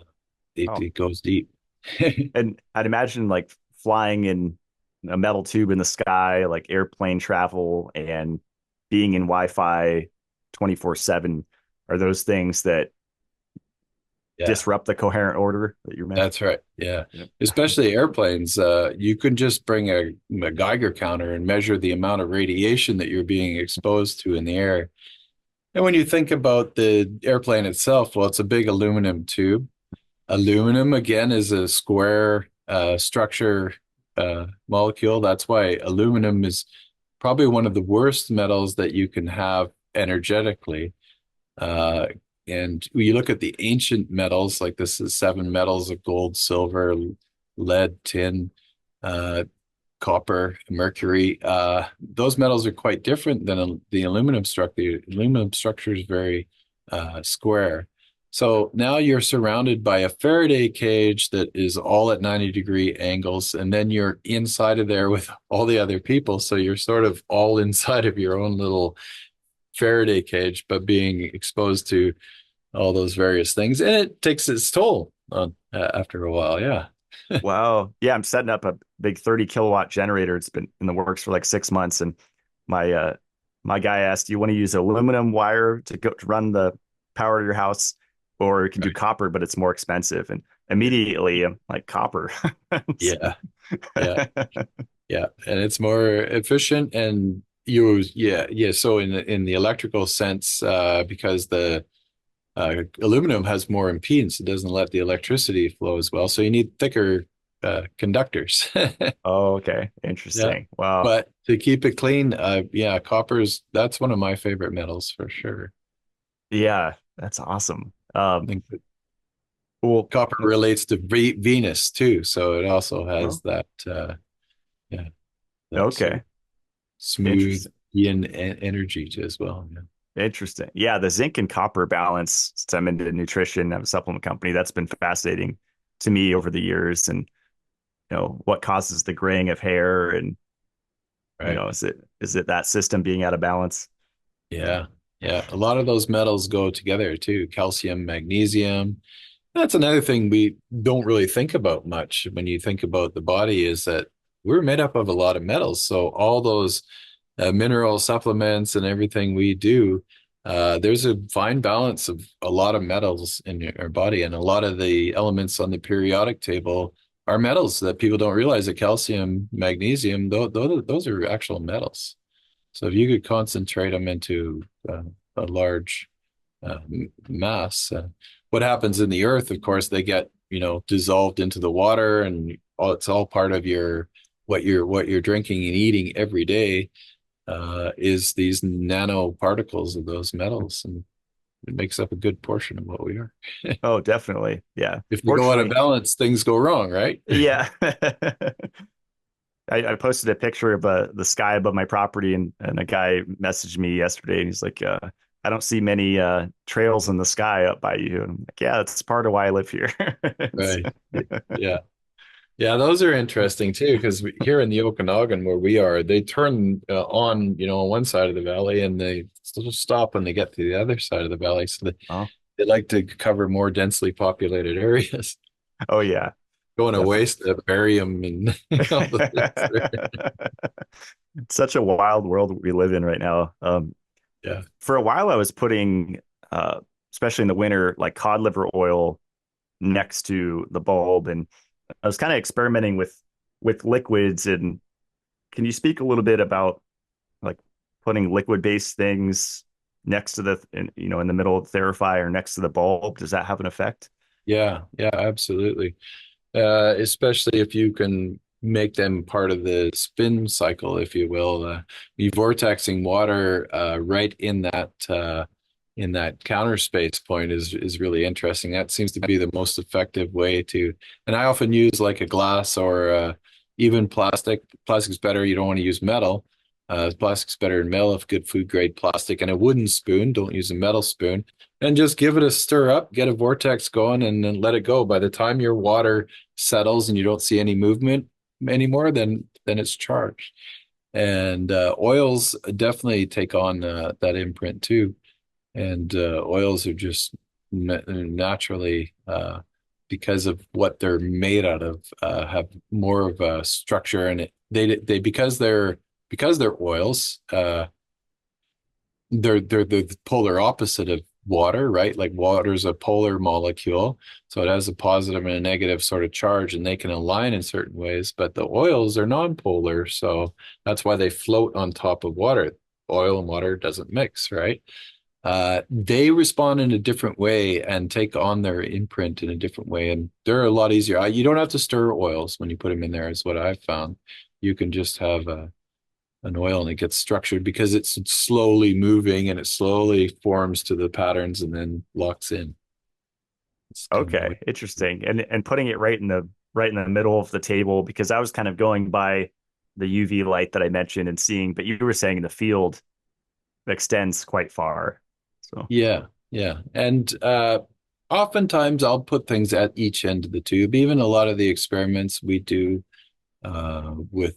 A: Oh,
B: it goes deep.
A: and I'd imagine like flying in a metal tube in the sky, like airplane travel and being in Wi-Fi 24/7 are those things that
B: Yeah.
A: disrupt the coherent order that you mentioned.
B: That's right. Yeah.
A: Yep.
B: Especially airplanes. You can just bring a Geiger counter and measure the amount of radiation that you're being exposed to in the air. And when you think about the airplane itself, well, it's a big aluminum tube. Aluminum, again, is a square structure molecule. That's why aluminum is probably one of the worst metals that you can have energetically. Uh, and when you look at the ancient metals, like this is seven metals of gold, silver, lead, tin, uh, copper, mercury. Those metals are quite different than the aluminum structure. The aluminum structure is very square. So now you're surrounded by a Faraday cage that is all at 90-degree angles, and then you're inside of there with all the other people. So you're sort of all inside of your own little Faraday cage, but being exposed to all those various things, and it takes its toll on after a while. Yeah.
A: Wow. Yeah, I'm setting up a big 30 kilowatt generator. It's been in the works for like 6 months. And my my guy asked, "Do you want to use aluminum wire to run the power to your house, or you can do
B: Right.
A: copper, but it's more expensive?" And immediately I'm like, copper.
B: Yeah. Yeah. Yeah. And it's more efficient and yeah. So in the electrical sense, because the aluminum has more impedance, it doesn't let the electricity flow as well. So you need thicker conductors.
A: Oh, okay.
B: Yeah.
A: Interesting. Wow.
B: But to keep it clean, yeah, that's one of my favorite metals for sure.
A: Yeah, that's awesome.
B: I think that
A: Cool.
B: copper relates to Venus too, so it also has
A: Oh,
B: that yeah, that sort of
A: okay.
B: smooth
A: Interesting.
B: yin energy too as well. Yeah.
A: Interesting. Yeah, the zinc and copper balance, since I'm into nutrition, I have a supplement company, that's been fascinating to me over the years. And, what causes the graying of hair and,
B: Right.
A: is it that system being out of balance?
B: Yeah. Yeah. A lot of those metals go together too. Calcium, magnesium. That's another thing we don't really think about much when you think about the body is that we're made up of a lot of metals. So all those mineral supplements and everything we do, there's a fine balance of a lot of metals in our body, and a lot of the elements on the periodic table are metals that people don't realize. That calcium, magnesium, those are actual metals. So if you could concentrate them into a large mass, what happens in the earth, of course, they get, dissolved into the water, and it's all part of what you're drinking and eating every day, is these nanoparticles of those metals, and it makes up a good portion of what we are.
A: Oh, definitely. Yeah.
B: If they go out of
A: Fortunately,
B: balance, things go wrong, right?
A: yeah. I posted a picture of the sky above my property, and a guy messaged me yesterday, and he's like, I don't see many trails in the sky up by you. And I'm like, yeah, that's part of why I live here.
B: Right. Yeah. Yeah, those are interesting too, because here in the Okanagan where we are, they turn on, on one side of the valley, and they still stop when they get to the other side of the valley. So
A: Oh,
B: they like to cover more densely populated areas.
A: oh yeah,
B: Going to
A: definitely.
B: waste a barium and all the things there.
A: It's such a wild world we live in right now.
B: Yeah.
A: For a while, I was putting, especially in the winter, like cod liver oil next to the bulb, and I was kind of experimenting with liquids. And can you speak a little bit about like putting liquid based things next to in the middle of Theraphi or next to the bulb? Does that have an effect?
B: Yeah. Yeah, absolutely. Especially if you can make them part of the spin cycle, if you will. You vortexing water right in that counter space point is really interesting. That seems to be the most effective way to. And I often use like a glass or even plastic. Plastic's better. You don't want to use metal. Plastic's better than metal if good food grade plastic, and a wooden spoon. Don't use a metal spoon. And just give it a stir up, get a vortex going, and then let it go. By the time your water settles and you don't see any movement anymore, then it's charged. And oils definitely take on that imprint too. And oils are just naturally, because of what they're made out of, have more of a structure, and they because they're oils. They're the polar opposite of water, right? Like water's a polar molecule, so it has a positive and a negative sort of charge, and they can align in certain ways. But the oils are non-polar, so that's why they float on top of water. Oil and water doesn't mix, right? They respond in a different way and take on their imprint in a different way, and they're a lot easier. You don't have to stir oils when you put them in there, is what I've found. You can just have an oil, and it gets structured because it's slowly moving and it slowly forms to the patterns and then locks in. It's kind of the way.
A: Okay, interesting. And putting it right in the middle of the table, because I was kind of going by the UV light that I mentioned and seeing, but you were saying the field extends quite far. So,
B: Yeah, yeah. And Oftentimes I'll put things at each end of the tube. Even a lot of the experiments we do with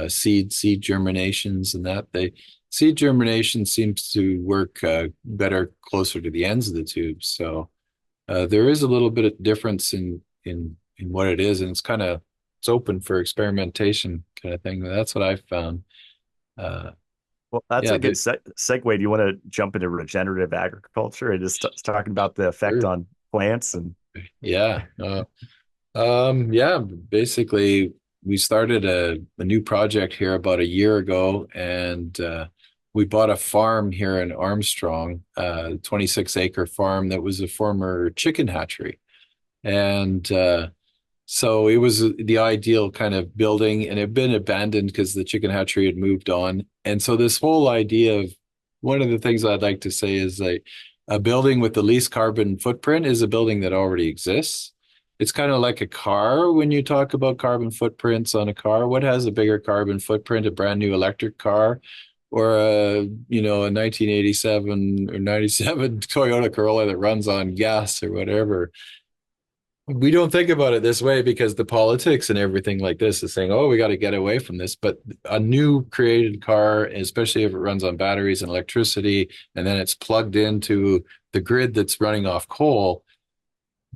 B: seed germinations and that they seed germination seems to work better closer to the ends of the tube. So there is a little bit of difference in what it is, and it's open for experimentation kind of thing. That's what I've found. Uh,
A: Well, that's
B: yeah,
A: a good segue. Do you want to jump into regenerative agriculture and just talking about the effect
B: sure.
A: on plants and
B: Yeah. Yeah, basically we started a new project here about a year ago, and we bought a farm here in Armstrong, 26-acre farm that was a former chicken hatchery. And so it was the ideal kind of building, and it had been abandoned because the chicken hatchery had moved on. And so this whole idea of one of the things I'd like to say is like a building with the least carbon footprint is a building that already exists. It's kind of like a car when you talk about carbon footprints on a car. What has a bigger carbon footprint, a brand new electric car or a 1987 or 97 Toyota Corolla that runs on gas or whatever? We don't think about it this way because the politics and everything like this is saying, oh, we got to get away from this. But a new created car, especially if it runs on batteries and electricity, and then it's plugged into the grid that's running off coal,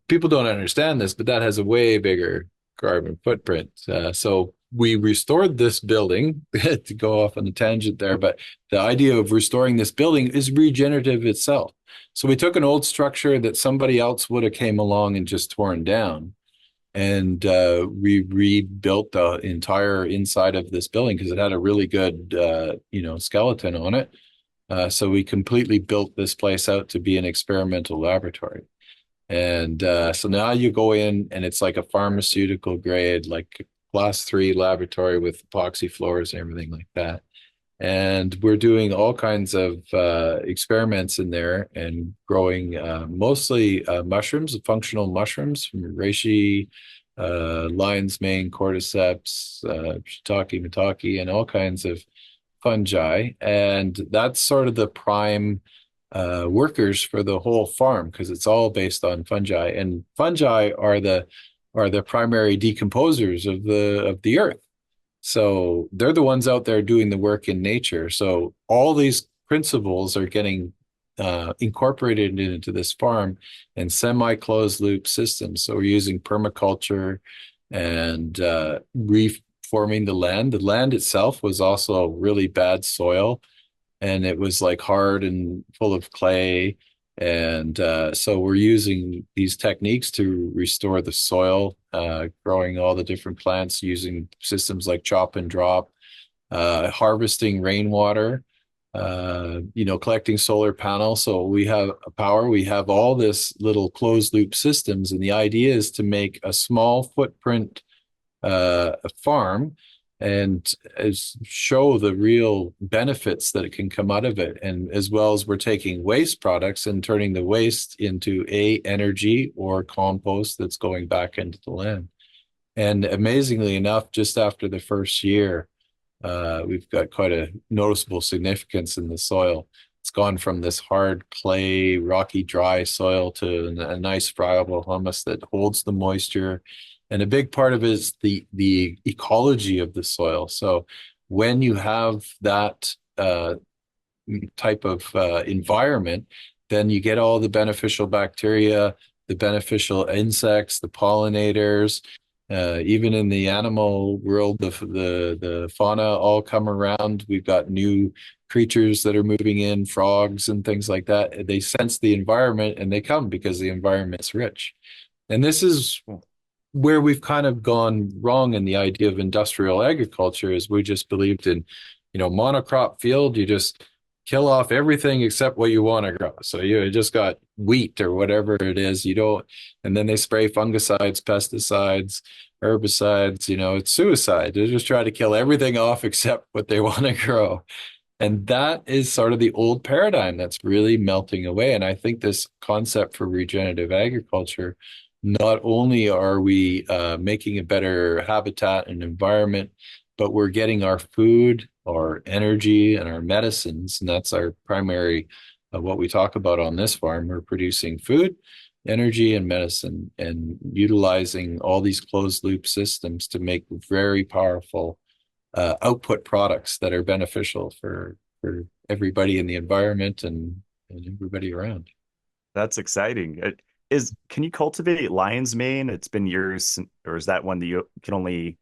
B: people don't understand this, but that has a way bigger carbon footprint. So we restored this building to go off on a tangent there, but the idea of restoring this building is regenerative itself. So we took an old structure that somebody else would have came along and just torn down, and we rebuilt the entire inside of this building because it had a really good, skeleton on it. So we completely built this place out to be an experimental laboratory. And so now you go in and it's like a pharmaceutical grade, like class 3 laboratory with epoxy floors and everything like that. And we're doing all kinds of experiments in there and growing mostly mushrooms, functional mushrooms from reishi, lion's mane, cordyceps, shiitake, maitake, and all kinds of fungi. And that's sort of the prime workers for the whole farm because it's all based on fungi. And fungi are the primary decomposers of the earth. So they're the ones out there doing the work in nature. So all these principles are getting incorporated into this farm and semi-closed loop systems. So we're using permaculture and reforming the land. The land itself was also really bad soil, and it was like hard and full of clay. And so we're using these techniques to restore the soil, growing all the different plants using systems like chop and drop, harvesting rainwater, collecting solar panels. So we have power, we have all this little closed loop systems. And the idea is to make a small footprint a farm and show the real benefits that it can come out of it. And as well as we're taking waste products and turning the waste into energy or compost that's going back into the land. And amazingly enough, just after the first year, we've got quite a noticeable significance in the soil. It's gone from this hard clay, rocky, dry soil to a nice friable humus that holds the moisture. And a big part of it is the ecology of the soil. So when you have that type of environment, then you get all the beneficial bacteria, the beneficial insects, the pollinators. Even in the animal world, the fauna all come around. We've got new creatures that are moving in, frogs and things like that. They sense the environment and they come because the environment's rich. And this is where we've kind of gone wrong in the idea of industrial agriculture is we just believed in, monocrop field. You just kill off everything except what you want to grow. So you just got wheat or whatever it is. You don't, and then they spray fungicides, pesticides, herbicides, it's suicide. They just try to kill everything off except what they want to grow. And that is sort of the old paradigm that's really melting away. And I think this concept for regenerative agriculture, not only are we making a better habitat and environment, but we're getting our food, our energy, and our medicines. And that's our primary, what we talk about on this farm. We're producing food, energy and medicine, and utilizing all these closed loop systems to make very powerful output products that are beneficial for everybody in the environment and everybody around.
A: That's exciting. Can you cultivate lion's mane? It's been years, or is that one that you can only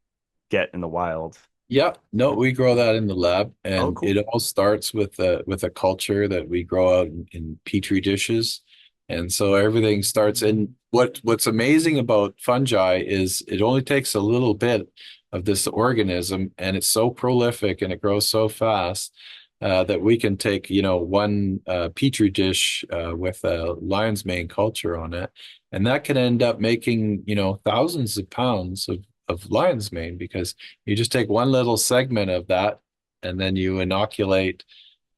A: get in the wild?
B: Yeah, no, we grow that in the lab,
A: Oh,
B: and it
A: cool.
B: all starts with a culture that we grow out in petri dishes. And so everything starts. And what's amazing about fungi is it only takes a little bit of this organism, and it's so prolific and it grows so fast that we can take, one petri dish with a lion's mane culture on it, and that can end up making, thousands of pounds of lion's mane, because you just take one little segment of that and then you inoculate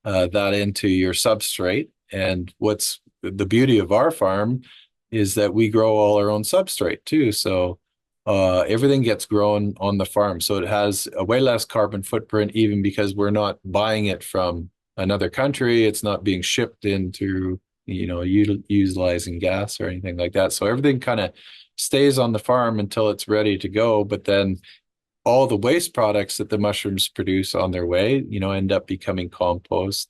B: that into your substrate. And what's the beauty of our farm is that we grow all our own substrate too. So everything gets grown on the farm. So it has a way less carbon footprint, even because we're not buying it from another country. It's not being shipped into, utilizing gas or anything like that. So everything kind of stays on the farm until it's ready to go. But then all the waste products that the mushrooms produce on their way, end up becoming compost.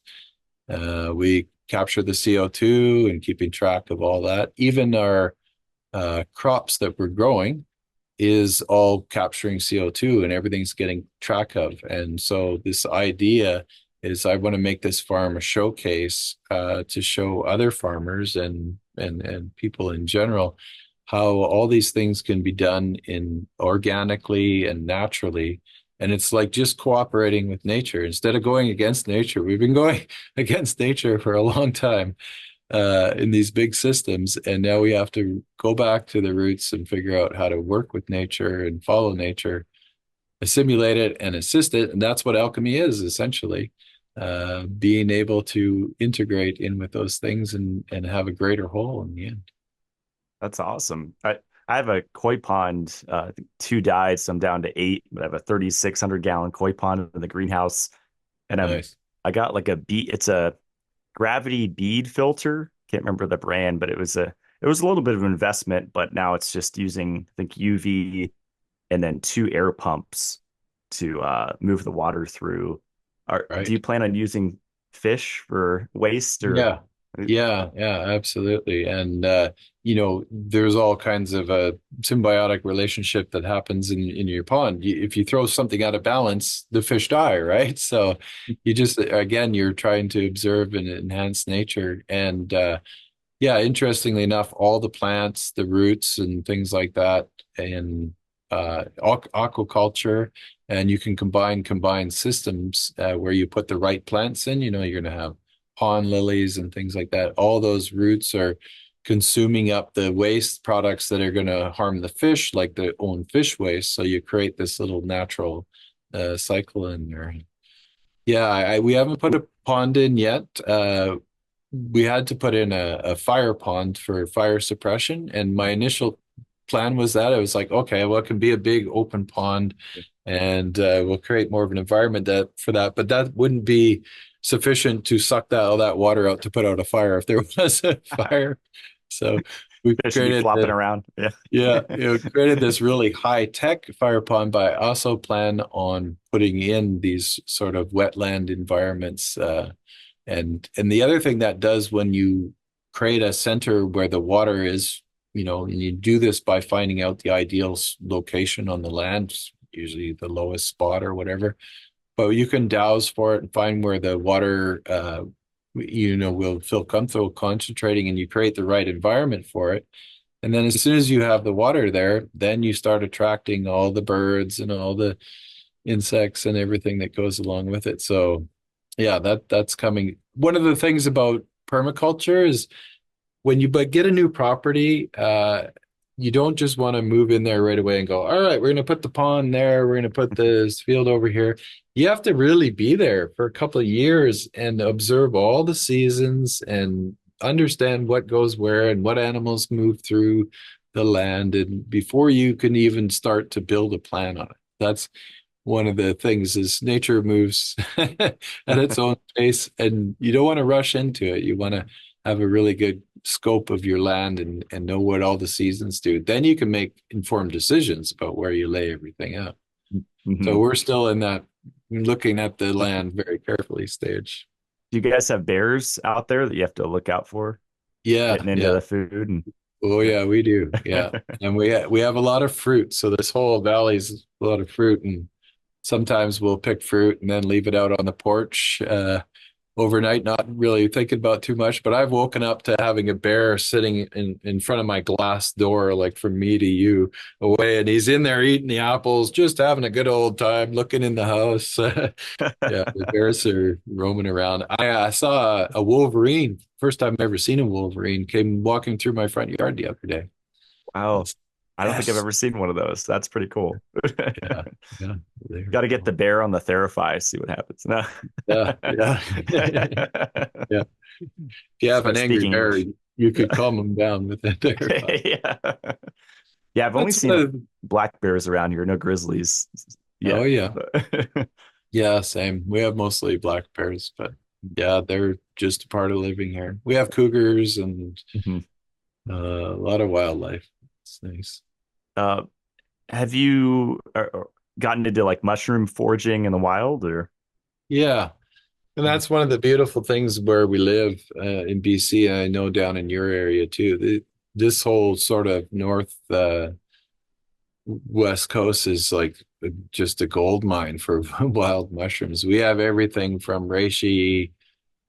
B: We capture the CO2 and keeping track of all that. Even our crops that we're growing is all capturing CO2, and everything's getting track of. And so this idea is I want to make this farm a showcase to show other farmers and people in general how all these things can be done in organically and naturally. And it's like just cooperating with nature instead of going against nature. We've been going against nature for a long time in these big systems. And now we have to go back to the roots and figure out how to work with nature and follow nature, assimilate it and assist it. And that's what alchemy is essentially, being able to integrate in with those things and have a greater whole in the end.
A: That's awesome. I have a koi pond. I think two died, so I'm down to eight, but I have a 3,600 gallon koi pond in the greenhouse, and
B: Nice.
A: I got like a bead. It's a gravity bead filter. Can't remember the brand, but it was a little bit of an investment, but now it's just using, I think, UV and then two air pumps to move the water through. Do
B: Right.
A: you plan on using fish for waste or?
B: Yeah. Yeah, absolutely. And there's all kinds of a symbiotic relationship that happens in your pond. If you throw something out of balance, the fish die, right? So you just again, you're trying to observe and enhance nature. And yeah, interestingly enough, all the plants, the roots and things like that, and aquaculture, and you can combine systems where you put the right plants in. You're going to have pond lilies and things like that. All those roots are consuming up the waste products that are going to harm the fish, like the own fish waste. So you create this little natural cycle in there. Yeah, we haven't put a pond in yet. We had to put in a fire pond for fire suppression, and my initial plan was that I was like, okay, well, it can be a big open pond, and we'll create more of an environment that for that, but that wouldn't be sufficient to suck all that water out to put out a fire if there was a fire. So we
A: Fish would be
B: created
A: flopping
B: the
A: around. Yeah.
B: yeah, created this really high tech fire pond, but I also plan on putting in these sort of wetland environments. And the other thing that does when you create a center where the water is, and you do this by finding out the ideal location on the land, usually the lowest spot or whatever. But you can douse for it and find where the water, will feel comfortable concentrating, and you create the right environment for it. And then as soon as you have the water there, then you start attracting all the birds and all the insects and everything that goes along with it. So yeah, that's coming. One of the things about permaculture is when you but get a new property, you don't just want to move in there right away and go, all right, we're going to put the pond there, we're going to put this field over here. You have to really be there for a couple of years and observe all the seasons and understand what goes where and what animals move through the land, and before you can even start to build a plan on it. That's one of the things is nature moves at its own pace, and you don't want to rush into it. You want to have a really good scope of your land and know what all the seasons do, then you can make informed decisions about where you lay everything out. So
A: Hmm.
B: we're still in that looking at the land very carefully stage.
A: Do you guys have bears out there that you have to look out for
B: Yeah,
A: getting into
B: yeah.
A: the food? And
B: Oh yeah, we do. Yeah. And we have a lot of fruit. So this whole valley is a lot of fruit, and sometimes we'll pick fruit and then leave it out on the porch overnight, not really thinking about too much. But I've woken up to having a bear sitting in front of my glass door, like from me to you away, and he's in there eating the apples, just having a good old time, looking in the house. Yeah, the bears are roaming around. I saw a wolverine. First time I've ever seen a wolverine came walking through my front yard the other day.
A: Wow.
B: It's,
A: I don't think I've
B: yes,
A: ever seen one of those. That's pretty cool.
B: yeah, yeah,
A: Got
B: they're
A: to get the
B: cool.
A: bear on the Theraphi, see what happens. No.
B: Yeah, yeah, yeah. If you have an
A: Start
B: angry
A: speaking
B: bear,
A: English.
B: you could calm him down with that there.
A: Yeah. Yeah, I've only
B: That's
A: seen
B: one of
A: black bears around here, no grizzlies
B: oh
A: yet.
B: yeah,
A: But
B: yeah, same. We have mostly black bears, but yeah, they're just a part of living here. We have cougars and
A: Mhm.
B: a lot of wildlife. It's nice.
A: uh, have you gotten into like mushroom foraging in the wild or?
B: Yeah, and that's one of the beautiful things where we live in BC, and I know down in your area too. This whole sort of north west coast is like just a gold mine for wild mushrooms. We have everything from reishi,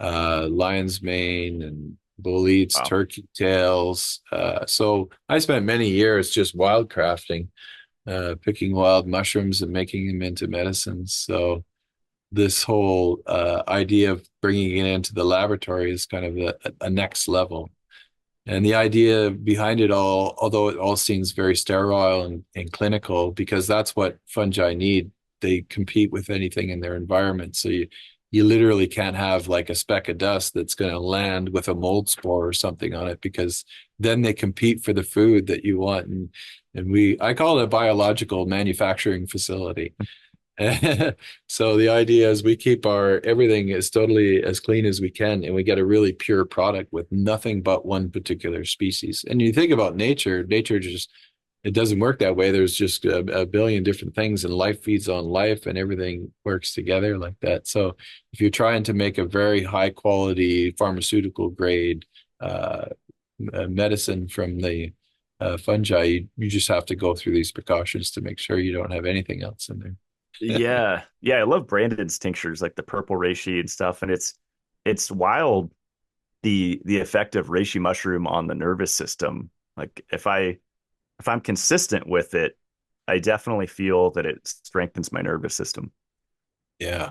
B: lion's mane, and boletes,
A: Wow.
B: turkey tails. So I spent many years just wild crafting, picking wild mushrooms and making them into medicines. So this whole idea of bringing it into the laboratory is kind of a next level. And the idea behind it all, although it all seems very sterile and clinical, because that's what fungi need, they compete with anything in their environment. So you literally can't have like a speck of dust that's going to land with a mold spore or something on it, because then they compete for the food that you want. And I call it a biological manufacturing facility. So the idea is we keep our everything is totally as clean as we can, and we get a really pure product with nothing but one particular species. And you think about nature, nature just it doesn't work that way. There's just a billion different things, and life feeds on life, and everything works together like that. So if you're trying to make a very high quality pharmaceutical grade uh, medicine from the fungi, you just have to go through these precautions to make sure you don't have anything else in there.
A: Yeah. Yeah, I love Brandon's tinctures, like the purple reishi and stuff. And it's wild the effect of reishi mushroom on the nervous system. Like if I'm consistent with it, I definitely feel that it strengthens my nervous system.
B: Yeah.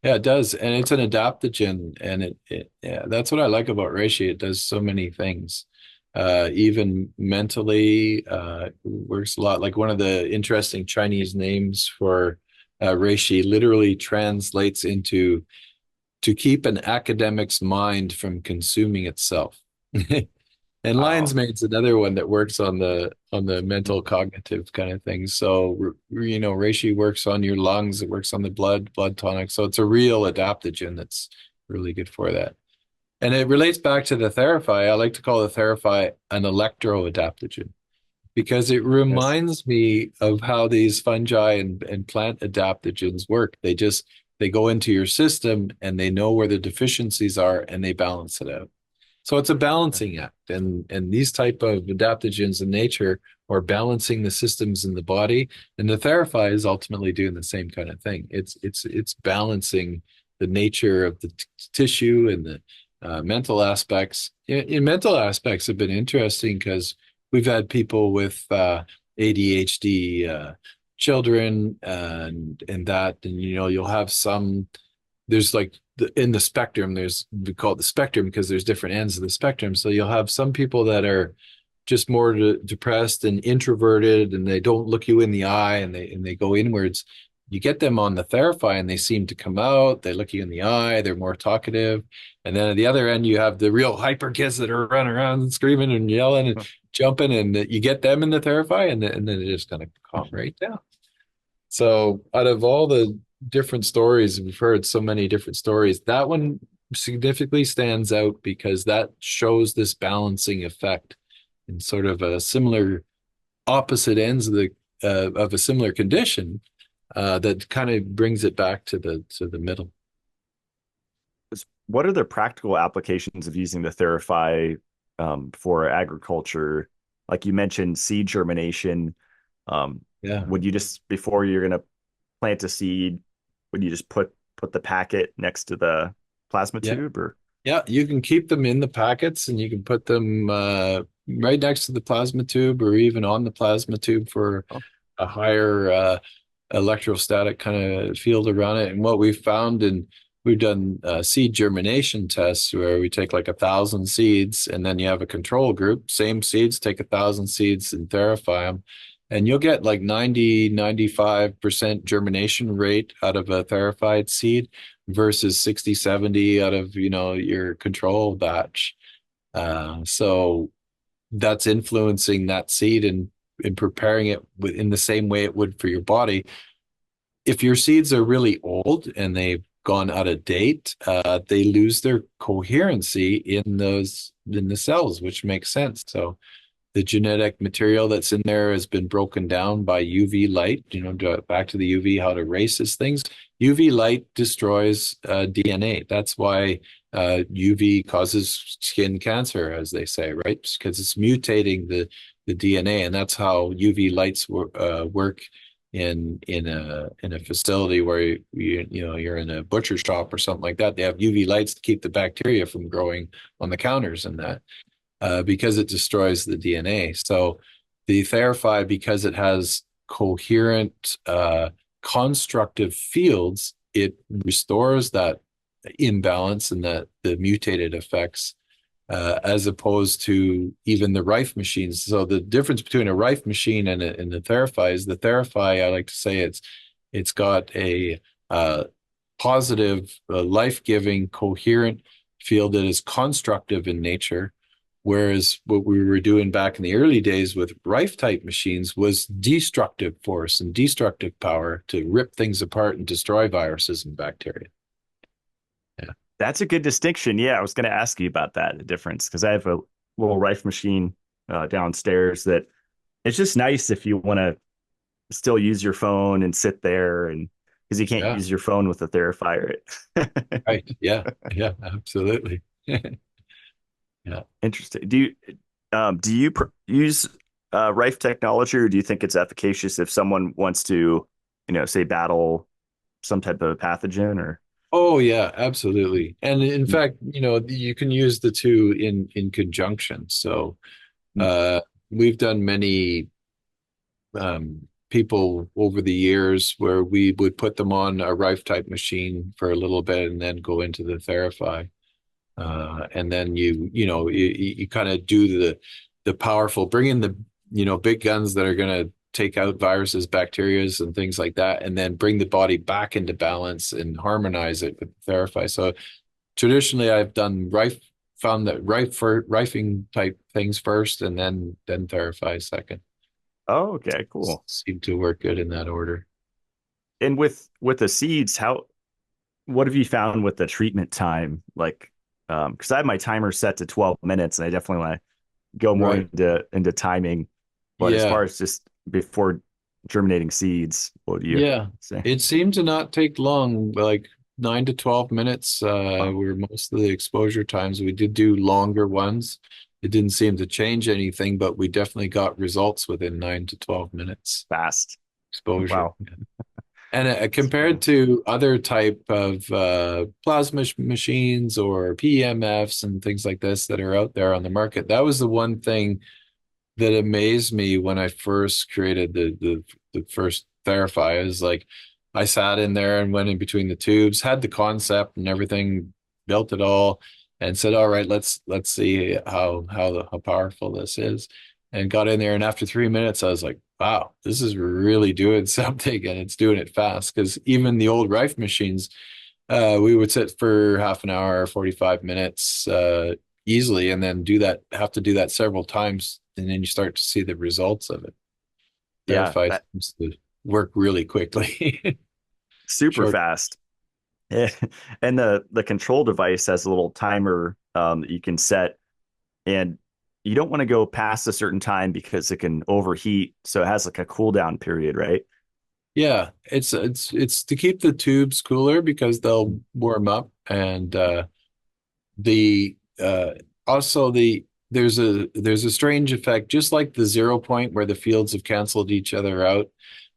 B: Yeah, it does. And it's an adaptogen. And yeah, that's what I like about reishi. It does so many things. Even mentally, works a lot. Like one of the interesting Chinese names for reishi literally translates into to keep an academic's mind from consuming itself. And lion's
A: Wow.
B: mane's another one that works on the mental cognitive kind of things. So reishi works on your lungs, it works on the blood tonic. So it's a real adaptogen that's really good for that. And it relates back to the Theraphi. I like to call the Theraphi an electro adaptogen because it
A: Yes.
B: reminds me of how these fungi and plant adaptogens work. They go into your system and they know where the deficiencies are and they balance it out. So it's a balancing act, and these type of adaptogens in nature are balancing the systems in the body, and the Theraphi is ultimately doing the same kind of thing. It's balancing the nature of the tissue and the mental aspects. In mental aspects have been interesting because we've had people with ADHD, children, and that, and you'll have some there's like in the spectrum, we call it the spectrum because there's different ends of the spectrum. So you'll have some people that are just more depressed and introverted, and they don't look you in the eye, and they go inwards. You get them on the Therapy, and they seem to come out. They look you in the eye. They're more talkative. And then at the other end, you have the real hyper kids that are running around and screaming and yelling and jumping, and you get them in the Therapy, and then it just kind of calm right down. So out of all the different stories, we've heard so many different stories. That one significantly stands out because that shows this balancing effect in sort of a similar opposite ends of a similar condition, that kind of brings it back to the middle.
A: What are the practical applications of using the Theraphi for agriculture? Like you mentioned, seed germination. Um,
B: Yeah.
A: would you just before you're going to plant a seed, would you just put the packet next to the plasma
B: Yeah.
A: tube or?
B: Yeah, you can keep them in the packets and you can put them right next to the plasma tube or even on the plasma tube for
A: Oh,
B: a higher electrostatic kind of field around it. And what we've found, and we've done seed germination tests where we take like 1,000 seeds and then you have a control group, same seeds, take 1,000 seeds and therify them. And you'll get like 90-95% germination rate out of a therified seed versus 60-70 out of, your control batch. So that's influencing that seed and preparing it in the same way it would for your body. If your seeds are really old and they've gone out of date, they lose their coherency in the cells, which makes sense. So the genetic material that's in there has been broken down by UV light, back to the UV, how to race things. UV light destroys DNA. That's why UV causes skin cancer, as they say, right? Because it's mutating the DNA, and that's how UV lights work in a facility where you're in a butcher shop or something like that. They have UV lights to keep the bacteria from growing on the counters and that. Because it destroys the DNA. So the Theraphi, because it has coherent constructive fields, it restores that imbalance and the mutated effects, as opposed to even the Rife machines. So the difference between a Rife machine and the Theraphi is the Theraphi, I like to say it's got a positive, life-giving, coherent field that is constructive in nature. Whereas what we were doing back in the early days with Rife type machines was destructive force and destructive power to rip things apart and destroy viruses and bacteria. Yeah.
A: that's a good distinction. Yeah, I was going to ask you about that, the difference, because I have a little Rife machine downstairs that it's just nice if you want to still use your phone and sit there and because you can't
B: Yeah.
A: use your phone with a Therafier.
B: Right. Yeah. Yeah. Absolutely. Yeah.
A: Interesting. Do you use Rife technology, or do you think it's efficacious if someone wants to, say battle some type of pathogen or?
B: Oh yeah, absolutely. And in fact, you can use the two in conjunction. So uh we've done many people over the years where we would put them on a Rife type machine for a little bit and then go into the Theraphi. And then you kind of do the powerful, bring in the big guns that are going to take out viruses, bacterias, and things like that, and then bring the body back into balance and harmonize it with Theraphi. So traditionally, I've done Rife, found that Rife for Rifing type things first, and then Theraphi second.
A: Oh, okay, cool.
B: Seem to work good in that order.
A: And with the seeds, what have you found with the treatment time? Like, because I have my timer set to 12 minutes, and I definitely want to go more
B: Right.
A: into timing. But as
B: Yeah.
A: far as just before germinating seeds, what do you
B: Yeah,
A: say?
B: it seemed to not take long, like 9 to 12 minutes
A: Wow.
B: were most of the exposure times. We did do longer ones. It didn't seem to change anything, but we definitely got results within 9 to 12 minutes
A: Fast.
B: exposure.
A: Wow.
B: Yeah. And
A: That's
B: compared
A: cool.
B: to other type of plasma machines or PEMFs and things like this that are out there on the market, that was the one thing that amazed me when I first created the first Theraphi. Is like I sat in there and went in between the tubes, had the concept and everything, built it all, and said, "All right, let's see how powerful this is." And got in there, and after 3 minutes, I was like, "Wow, this is really doing something, and it's doing it fast." Because even the old Rife machines, we would sit for half an hour, 45 minutes easily, and then have to do that several times, and then you start to see the results of it.
A: Yeah,
B: Therapy
A: that
B: seems to work really quickly.
A: super
B: Short.
A: fast. And the control device has a little timer that you can set, and you don't want to go past a certain time because it can overheat. So it has like a cool down period, right?
B: Yeah, it's to keep the tubes cooler because they'll warm up, and the also there's a strange effect, just like the 0 point where the fields have canceled each other out.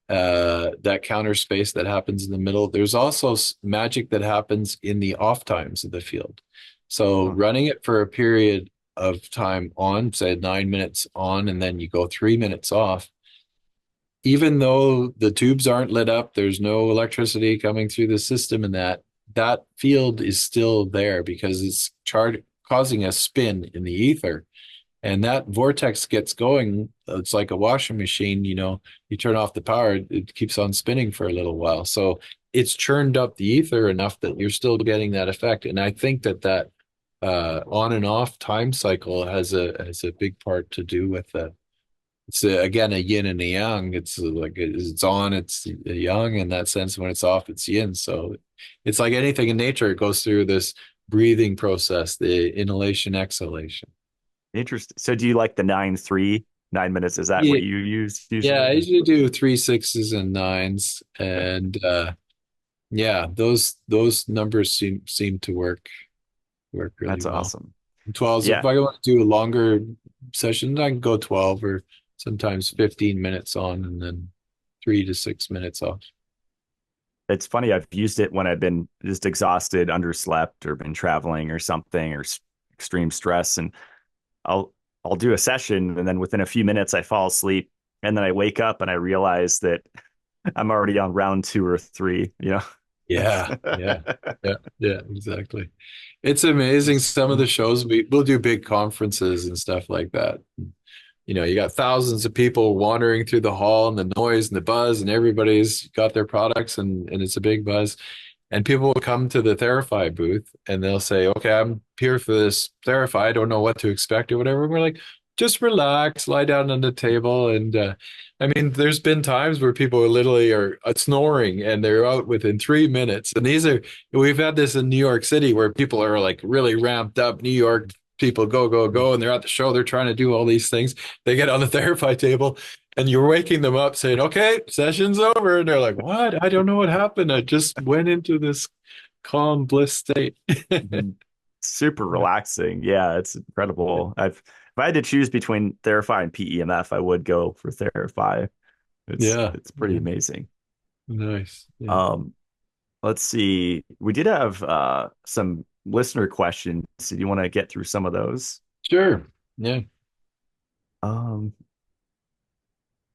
B: That counter space that happens in the middle. There's also magic that happens in the off times of the field. So
A: Huh.
B: running it for a period of time on, say 9 minutes on, and then you go 3 minutes off, even though the tubes aren't lit up, there's no electricity coming through the system, and that field is still there because it's causing a spin in the ether. And that vortex gets going. It's like a washing machine, you turn off the power, it keeps on spinning for a little while. So it's churned up the ether enough that you're still getting that effect. And I think that on and off time cycle has a big part to do with that. It's again a yin and a yang. It's like it's on, it's a yang in that sense. When it's off, it's yin. So it's like anything in nature. It goes through this breathing process, the inhalation, exhalation.
A: Interesting. So do you like the 9-3, 9 minutes? Is that
B: Yeah,
A: what you use
B: yeah. I
A: usually?
B: usually do three sixes and nines,
A: Okay.
B: and yeah, those numbers seem to work really
A: That's
B: well.
A: awesome.
B: 12s. If
A: Yeah.
B: I want to do a longer session, I can go 12 or sometimes 15 minutes on, and then 3 to 6 minutes off.
A: It's funny. I've used it when I've been just exhausted, underslept, or been traveling or something, or extreme stress. And I'll I'll do a session, and then within a few minutes I fall asleep, and then I wake up and I realize that I'm already on round two or three.
B: Yeah, yeah, yeah, yeah, exactly. It's amazing. Some of the shows we'll do big conferences and stuff like that. You got thousands of people wandering through the hall and the noise and the buzz, and everybody's got their products, and it's a big buzz. And people will come to the Theraphi booth and they'll say, "Okay, I'm here for this Theraphi. I don't know what to expect or whatever." And we're like, "Just relax, lie down on the table." And I mean, there's been times where people are snoring and they're out within 3 minutes. And we've had this in New York City where people are like really ramped up. New York people go, go, go. And they're at the show. They're trying to do all these things. They get on the Theraphi table and you're waking them up saying, "Okay, session's over." And they're like, "What? I don't know what happened. I just went into this calm bliss state."
A: Super relaxing. Yeah, it's incredible. If I had to choose between Therapy and PEMF, I would go for Therapy.
B: Yeah.
A: It's pretty
B: Yeah.
A: amazing.
B: Nice. Yeah.
A: Um, let's see. We did have some listener questions. Do you want to get through some of those?
B: Sure. Yeah.
A: Um,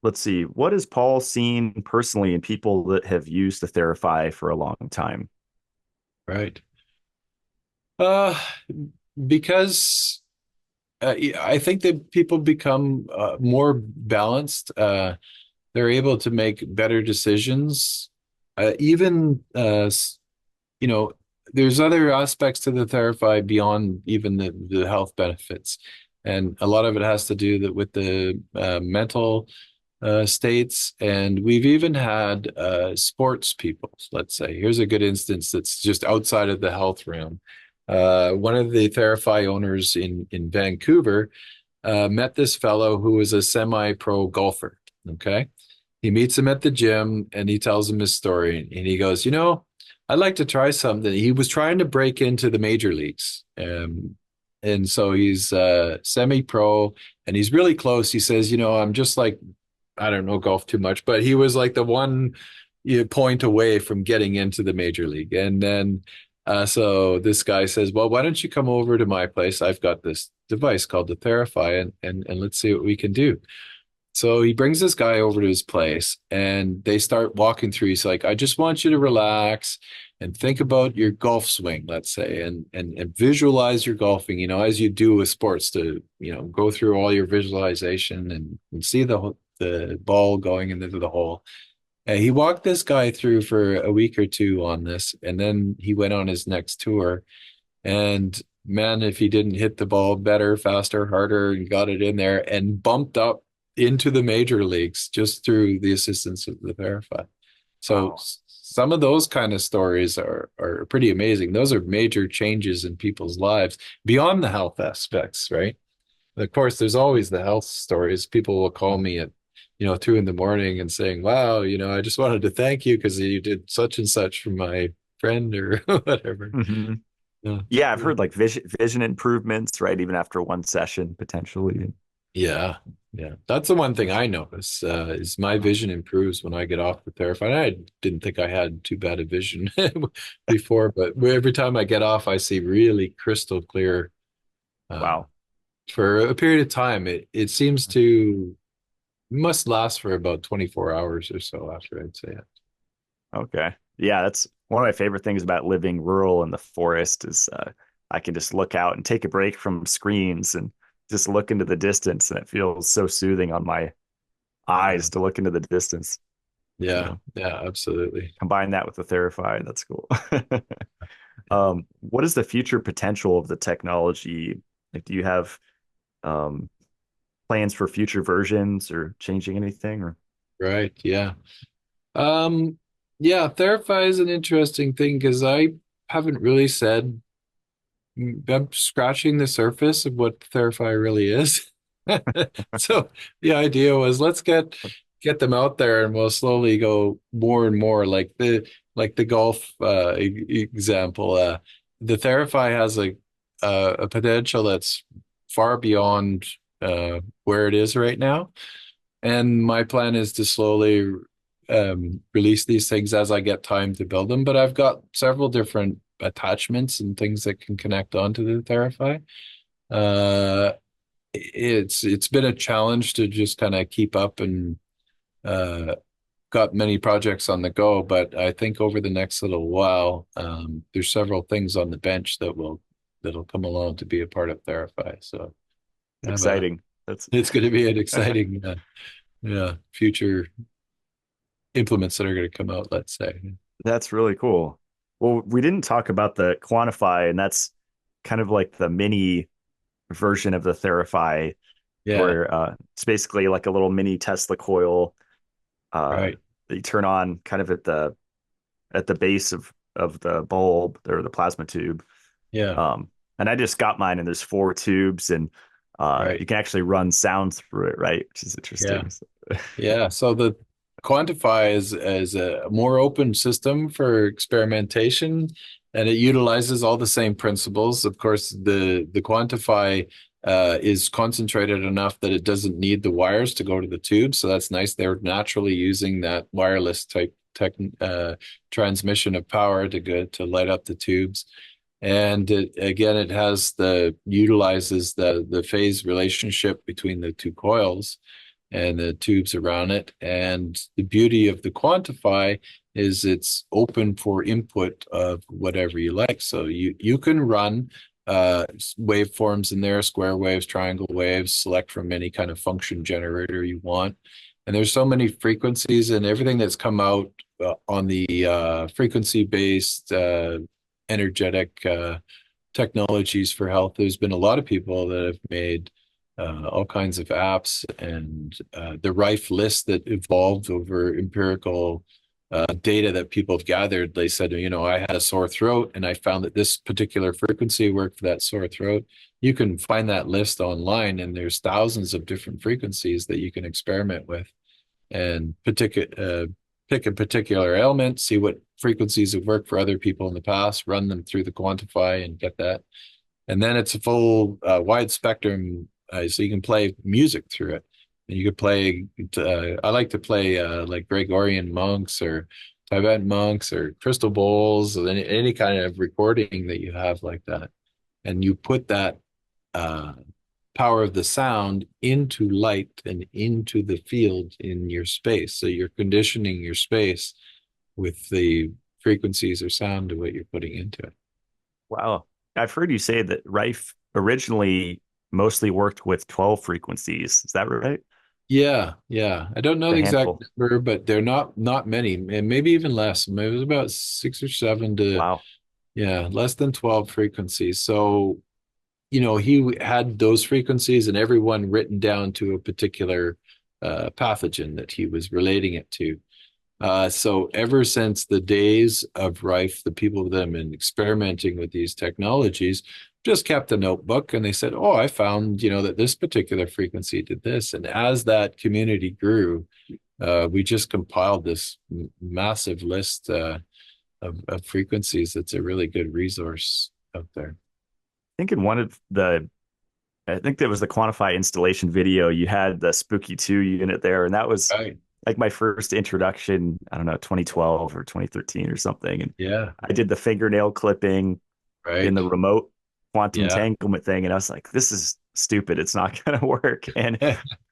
A: let's see. What has Paul seen personally in people that have used the Therapy for a long time?
B: Right. Uh, because I think that people become more balanced. They're able to make better decisions. Even you know, there's other aspects to the Therapy beyond even the health benefits, and a lot of it has to do with the mental states. And we've even had sports people. Let's say here's a good instance that's just outside of the health realm. One of the Therapy owners in Vancouver met this fellow who was a semi-pro golfer. Okay. He meets him at the gym and he tells him his story. And he goes, "I'd like to try something." He was trying to break into the major leagues. And so he's semi-pro and he's really close. He says, "I'm just like, I don't know golf too much," but he was like the one point away from getting into the major league. And then so this guy says, "Well, why don't you come over to my place? I've got this device called the Therapy, and let's see what we can do." So he brings this guy over to his place and they start walking through. He's like, "I just want you to relax and think about your golf swing, let's say, and visualize your golfing, as you do with sports to, go through all your visualization and see the ball going into the hole." And he walked this guy through for a week or two on this, and then he went on his next tour. And man, if he didn't hit the ball better, faster, harder, and got it in there and bumped up into the major leagues just through the assistance of the Therapy. So
A: Wow.
B: some of those kind of stories are pretty amazing. Those are major changes in people's lives beyond the health aspects, right? Of course, there's always the health stories. People will call me at, 2 in the morning and saying, wow, I just wanted to thank you because you did such and such for my friend or whatever.
A: Hmm.
B: Yeah.
A: Yeah, I've heard like vision improvements, right? Even after one session, potentially.
B: Yeah. Yeah. That's the one thing I notice is my vision improves when I get off the Theraphi. I didn't think I had too bad a vision before, but every time I get off, I see really crystal clear uh,
A: Wow.
B: for a period of time. It seems to must last for about 24 hours or so after I'd say it.
A: Okay. Yeah, that's one of my favorite things about living rural in the forest is I can just look out and take a break from screens and just look into the distance, and it feels so soothing on my
B: Yeah.
A: eyes to look into the distance. You
B: Yeah.
A: know,
B: Yeah, absolutely.
A: combine that with the Therapy, that's cool. What is the future potential of the technology? Like, do you have um, plans for future versions or changing anything? Or
B: Right. Yeah. Um, yeah, Therapy is an interesting thing because I haven't really said I'm scratching the surface of what Therapy really is. So the idea was let's get them out there and we'll slowly go more and more like the golf example. The Therapy has a potential that's far beyond where it is right now. And my plan is to slowly release these things as I get time to build them. But I've got several different attachments and things that can connect onto the Therapy. Uh, it's been a challenge to just kind of keep up and uh, got many projects on the go. But I think over the next little while, there's several things on the bench that'll come along to be a part of Therapy. So
A: it's
B: I have a
A: exciting. That's
B: it's going to be an exciting yeah future implements that are going to come out, let's say.
A: that's really cool. Well, we didn't talk about the quantify, and that's kind of like the mini version of the Therapy,
B: Yeah,
A: where it's basically like a little mini Tesla coil uh,
B: right.
A: that you turn on kind of at the base of the bulb or the plasma tube.
B: Yeah,
A: Um, and I just got mine, and there's four tubes, and you
B: right.
A: can actually run sounds through it, right? Which is
B: Yeah,
A: interesting. So,
B: yeah. So the Quantify is a more open system for experimentation, and it utilizes all the same principles. Of course, the Quantify is concentrated enough that it doesn't need the wires to go to the tube. So that's nice. They're naturally using that wireless type transmission of power to go to light up the tubes. And again, it has the utilizes the phase relationship between the two coils and the tubes around it. And the beauty of the Quantify is it's open for input of whatever you like. So you can run waveforms in there, square waves, triangle waves, select from any kind of function generator you want. And there's so many frequencies and everything that's come out on the frequency-based energetic technologies for health. There's been a lot of people that have made all kinds of apps, and the Rife list that evolved over empirical data that people have gathered. They said, I had a sore throat and I found that this particular frequency worked for that sore throat. You can find that list online, and there's thousands of different frequencies that you can experiment with and pick a particular ailment, see what frequencies have worked for other people in the past, run them through the Quantify and get that. And then it's a full wide spectrum, so you can play music through it. And you could play. I like to play like Gregorian monks or Tibetan monks or crystal bowls, or any kind of recording that you have like that, and you put that uh, power of the sound into light and into the field in your space. So you're conditioning your space with the frequencies or sound to what you're putting into it.
A: wow. I've heard you say that Rife originally mostly worked with 12 frequencies. Is that right?
B: Yeah, yeah. I don't know
A: The
B: the exact
A: handful.
B: number, but they're not many, and maybe even less. Maybe it was about 6 or 7 to
A: Wow.
B: yeah, less than 12 frequencies. So, he had those frequencies and everyone written down to a particular pathogen that he was relating it to. So ever since the days of Rife, the people that have been experimenting with these technologies just kept a notebook and they said, oh, I found, that this particular frequency did this. And as that community grew, we just compiled this massive list of frequencies. It's a really good resource out there.
A: think in one of the I think that was the Quantify installation video. You had the Spooky 2 unit there, and that was
B: Right.
A: like my first introduction, I don't know, 2012 or 2013 or something. And
B: Yeah.
A: I did the fingernail clipping in
B: Right.
A: the remote quantum
B: Yeah.
A: entanglement thing, and I was like, this is stupid. It's not going to work. And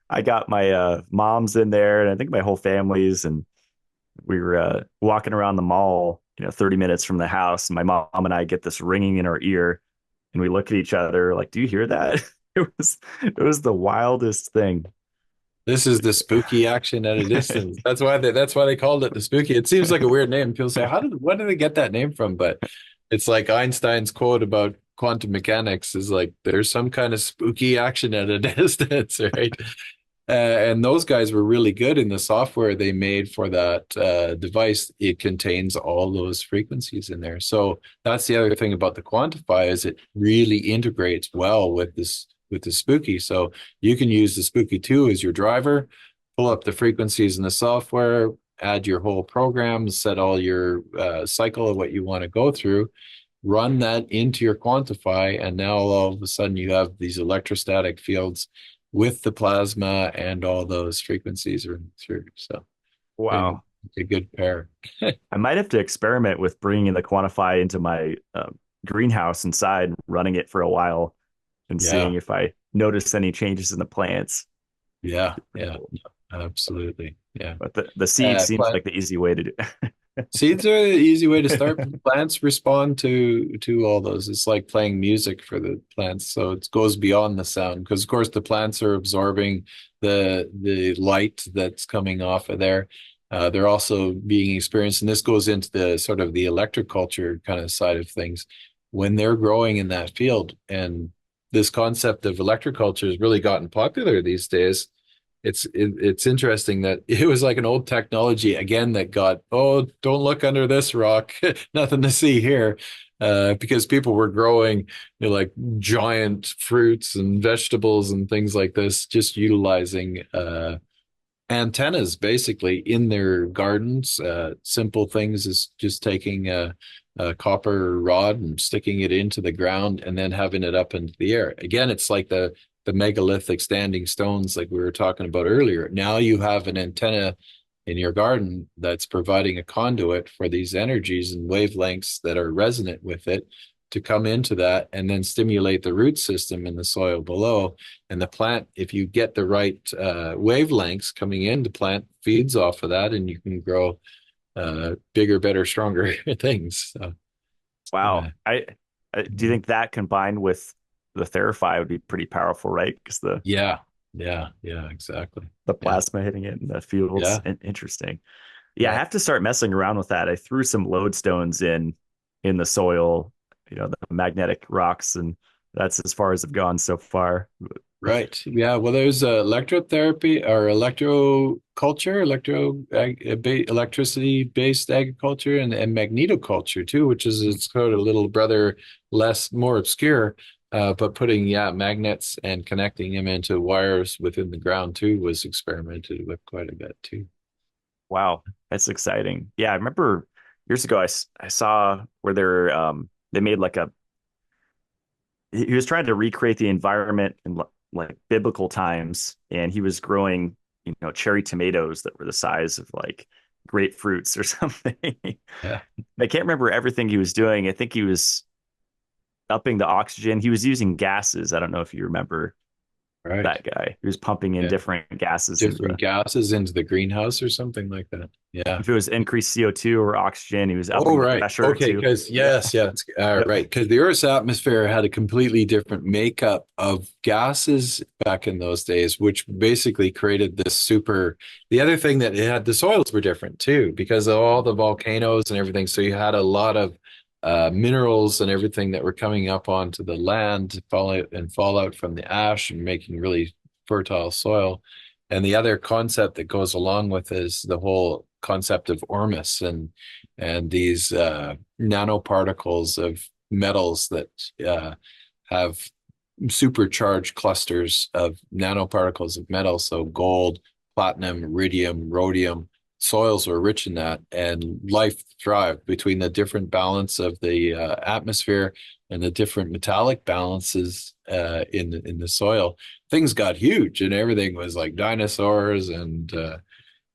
A: I got my moms in there, and I think my whole family's, and we were walking around the mall, 30 minutes from the house. And my mom and I get this ringing in our ear, and we look at each other like, "Do you hear that?" It was the wildest thing.
B: This is the spooky action at a distance. That's why they called it the spooky. It seems like a weird name. People say, what did they get that name from? But it's like Einstein's quote about quantum mechanics is like there's some kind of spooky action at a distance, right? And those guys were really good in the software they made for that device. It contains all those frequencies in there. So that's the other thing about the Quantify is it really integrates well with the Spooky. So you can use the Spooky 2 as your driver, pull up the frequencies in the software, add your whole program, set all your cycle of what you want to go through, run that into your Quantify, and now all of a sudden you have these electrostatic fields with the plasma and all those frequencies running through. So
A: Wow.
B: it's a good pair.
A: I might have to experiment with bringing the Quantify into my greenhouse inside, running it for a while, and
B: Yeah,
A: seeing if I notice any changes in the plants.
B: yeah,
A: Pretty
B: yeah,
A: cool.
B: absolutely. Yeah.
A: But the seed seems
B: Plant
A: like the easy way to do.
B: seeds are an easy way to start. Plants respond to all those. It's like playing music for the plants, so it goes beyond the sound because, of course, the plants are absorbing the light that's coming off of there. They're also being experienced, and this goes into the sort of the electroculture kind of side of things when they're growing in that field. And this concept of electroculture has really gotten popular these days. It's interesting that it was like an old technology again that got, oh, don't look under this rock, nothing to see here, because people were growing, like giant fruits and vegetables and things like this, just utilizing antennas basically in their gardens. Simple things is just taking a copper rod and sticking it into the ground and then having it up into the air. Again, it's like the megalithic standing stones like we were talking about earlier. Now you have an antenna in your garden that's providing a conduit for these energies and wavelengths that are resonant with it to come into that and then stimulate the root system in the soil below. And the plant, if you get the right wavelengths coming in, the plant feeds off of that and you can grow bigger, better, stronger things. So,
A: Wow. I do you think that combined with the Theraphi would be pretty powerful, right? Because
B: yeah, yeah, exactly.
A: the
B: Yeah,
A: plasma hitting it in the fields.
B: yeah,
A: Interesting. Yeah, I
B: yeah.
A: have to start messing around with that. I threw some lodestones in the soil, the magnetic rocks, and that's as far as I've gone so far.
B: Right. Yeah. Well, there's electrotherapy or electroculture, electricity based agriculture and magnetoculture too, which is its sort of little brother, more obscure. But putting, magnets and connecting them into wires within the ground too was experimented with quite a bit too.
A: Wow, that's exciting. Yeah, I remember years ago I saw where they made like he was trying to recreate the environment in like biblical times, and he was growing cherry tomatoes that were the size of like grapefruits or something.
B: Yeah.
A: I can't remember everything he was doing. I think he was upping the oxygen. He was using gases. I don't know if you remember
B: Right.
A: that guy. He was pumping in
B: Yeah.
A: different gases into
B: Different
A: the
B: gases into the greenhouse or something like that. Yeah.
A: if it was increased CO2 or oxygen, he was
B: Oh,
A: upping the
B: right.
A: pressure
B: Okay.
A: too.
B: Because
A: Yeah.
B: yes, yes,
A: Yep.
B: right. Because the Earth's atmosphere had a completely different makeup of gases back in those days, which basically created this super. The other thing that it had, the soils were different too, because of all the volcanoes and everything. So you had a lot of minerals and everything that were coming up onto the land, fallout from the ash and making really fertile soil. And the other concept that goes along with is the whole concept of ormus and these nanoparticles of metals that have supercharged clusters of nanoparticles of metal. So gold, platinum, iridium, rhodium. Soils were rich in that, and life thrived between the different balance of the atmosphere and the different metallic balances in the soil. Things got huge, and everything was like dinosaurs. And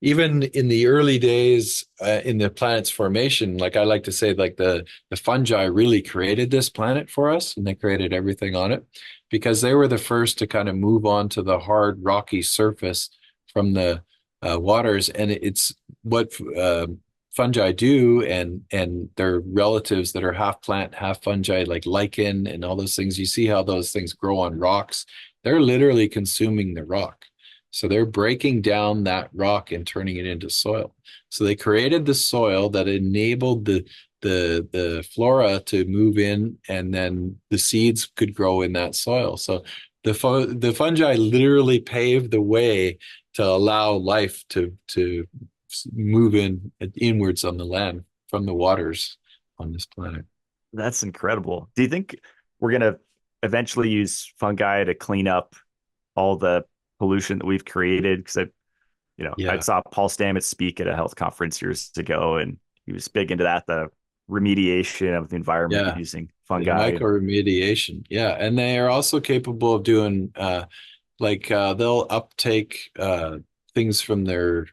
B: even in the early days in the planet's formation, like I like to say, like the fungi really created this planet for us, and they created everything on it because they were the first to kind of move on to the hard, rocky surface from the waters. And it's what fungi do, and their relatives that are half plant, half fungi, like lichen and all those things. You see how those things grow on rocks. They're literally consuming the rock. So they're breaking down that rock and turning it into soil. So they created the soil that enabled the flora to move in, and then the seeds could grow in that soil. So the fungi literally paved the way to allow life to move inwards on the land from the waters on this planet.
A: That's incredible. Do you think we're gonna eventually use fungi to clean up all the pollution that we've created? Because I
B: Yeah.
A: saw Paul Stamets speak at a health conference years ago, and he was big into that, the remediation of the environment
B: Yeah.
A: using
B: The
A: fungi.
B: mycoremediation. Yeah. And they are also capable of doing they'll uptake things from their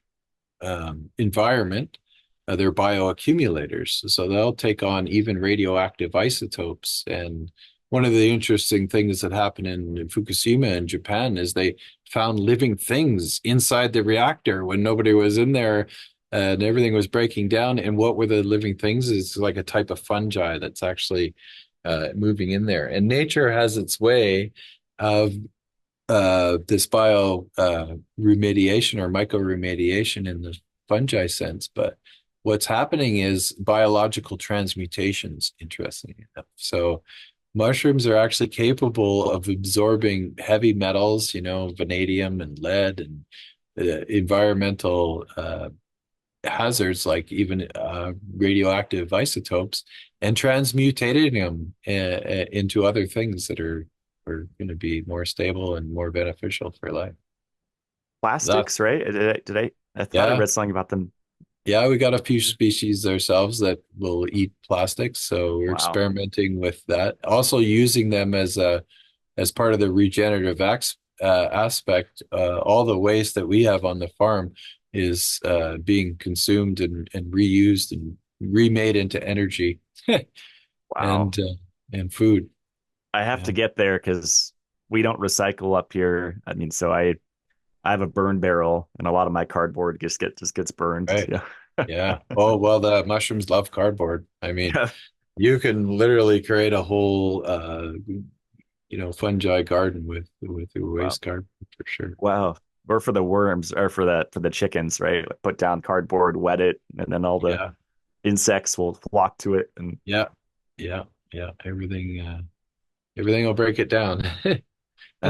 B: environment. They're bioaccumulators. So they'll take on even radioactive isotopes. And one of the interesting things that happened in Fukushima in Japan is they found living things inside the reactor when nobody was in there, and everything was breaking down. And what were the living things? Is like a type of fungi that's actually moving in there. And nature has its way of this bio remediation or mycoremediation in the fungi sense. But what's happening is biological transmutations, interestingly enough. So mushrooms are actually capable of absorbing heavy metals, vanadium and lead, and environmental hazards like even radioactive isotopes, and transmutating them into other things that are going to be more stable and more beneficial for life. That,
A: Plastics, right? I thought I
B: yeah,
A: read something about them.
B: yeah, we got a few species ourselves that will eat plastics, so we're
A: Wow.
B: experimenting with that. Also using them as part of the regenerative aspect. All the waste that we have on the farm is being consumed and reused and remade into energy
A: Wow.
B: and and food.
A: I have
B: Yeah,
A: to get there because we don't recycle up here. I mean, so I have a burn barrel, and a lot of my cardboard just gets burned.
B: right.
A: Yeah.
B: Yeah. Oh, well, the mushrooms love cardboard. I mean,
A: Yeah.
B: you can literally create a whole fungi garden with your
A: Wow.
B: waste cardboard for sure.
A: Wow. Or for the worms, or for the chickens, right? Like, put down cardboard, wet it, and then all the
B: Yeah.
A: insects will flock to it. And
B: Yeah. Yeah. Yeah. Everything will break it down. And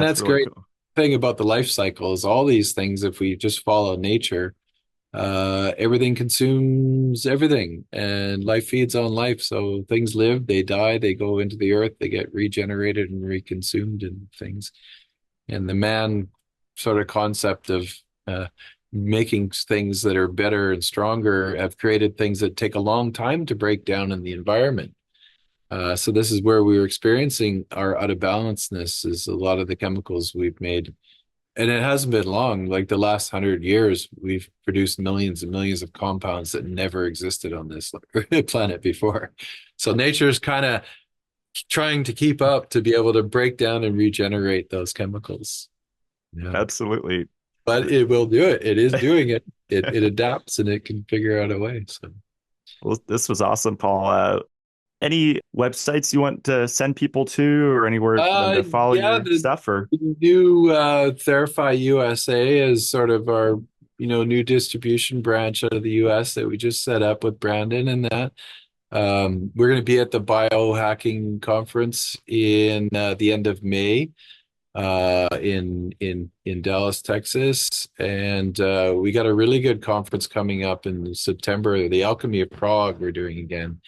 A: that's
B: that's
A: really
B: great
A: cool.
B: thing about the life cycle is all these things, if we just follow nature, everything consumes everything, and life feeds on life. So things live, they die, they go into the earth, they get regenerated and reconsumed and things. And the man sort of concept of uh, making things that are better and stronger have created things that take a long time to break down in the environment. So this is where we were experiencing our out of balanceness is a lot of the chemicals we've made. And it hasn't been long, like the last 100 years, we've produced millions and millions of compounds that never existed on this planet before. So nature's kind of trying to keep up to be able to break down and regenerate those chemicals. Yeah.
A: Absolutely.
B: But it will do it. It is doing it. It adapts and it can figure out a way. So
A: Well, this was awesome, Paul. Any websites you want to send people to, or anywhere for them to follow
B: yeah,
A: your
B: the
A: stuff? Or
B: new Theraphi USA is sort of our, new distribution branch out of the US that we just set up with Brandon and that. We're going to be at the biohacking conference in the end of May. in Dallas, Texas, and we got a really good conference coming up in September. The Alchemy of Prague we're doing again,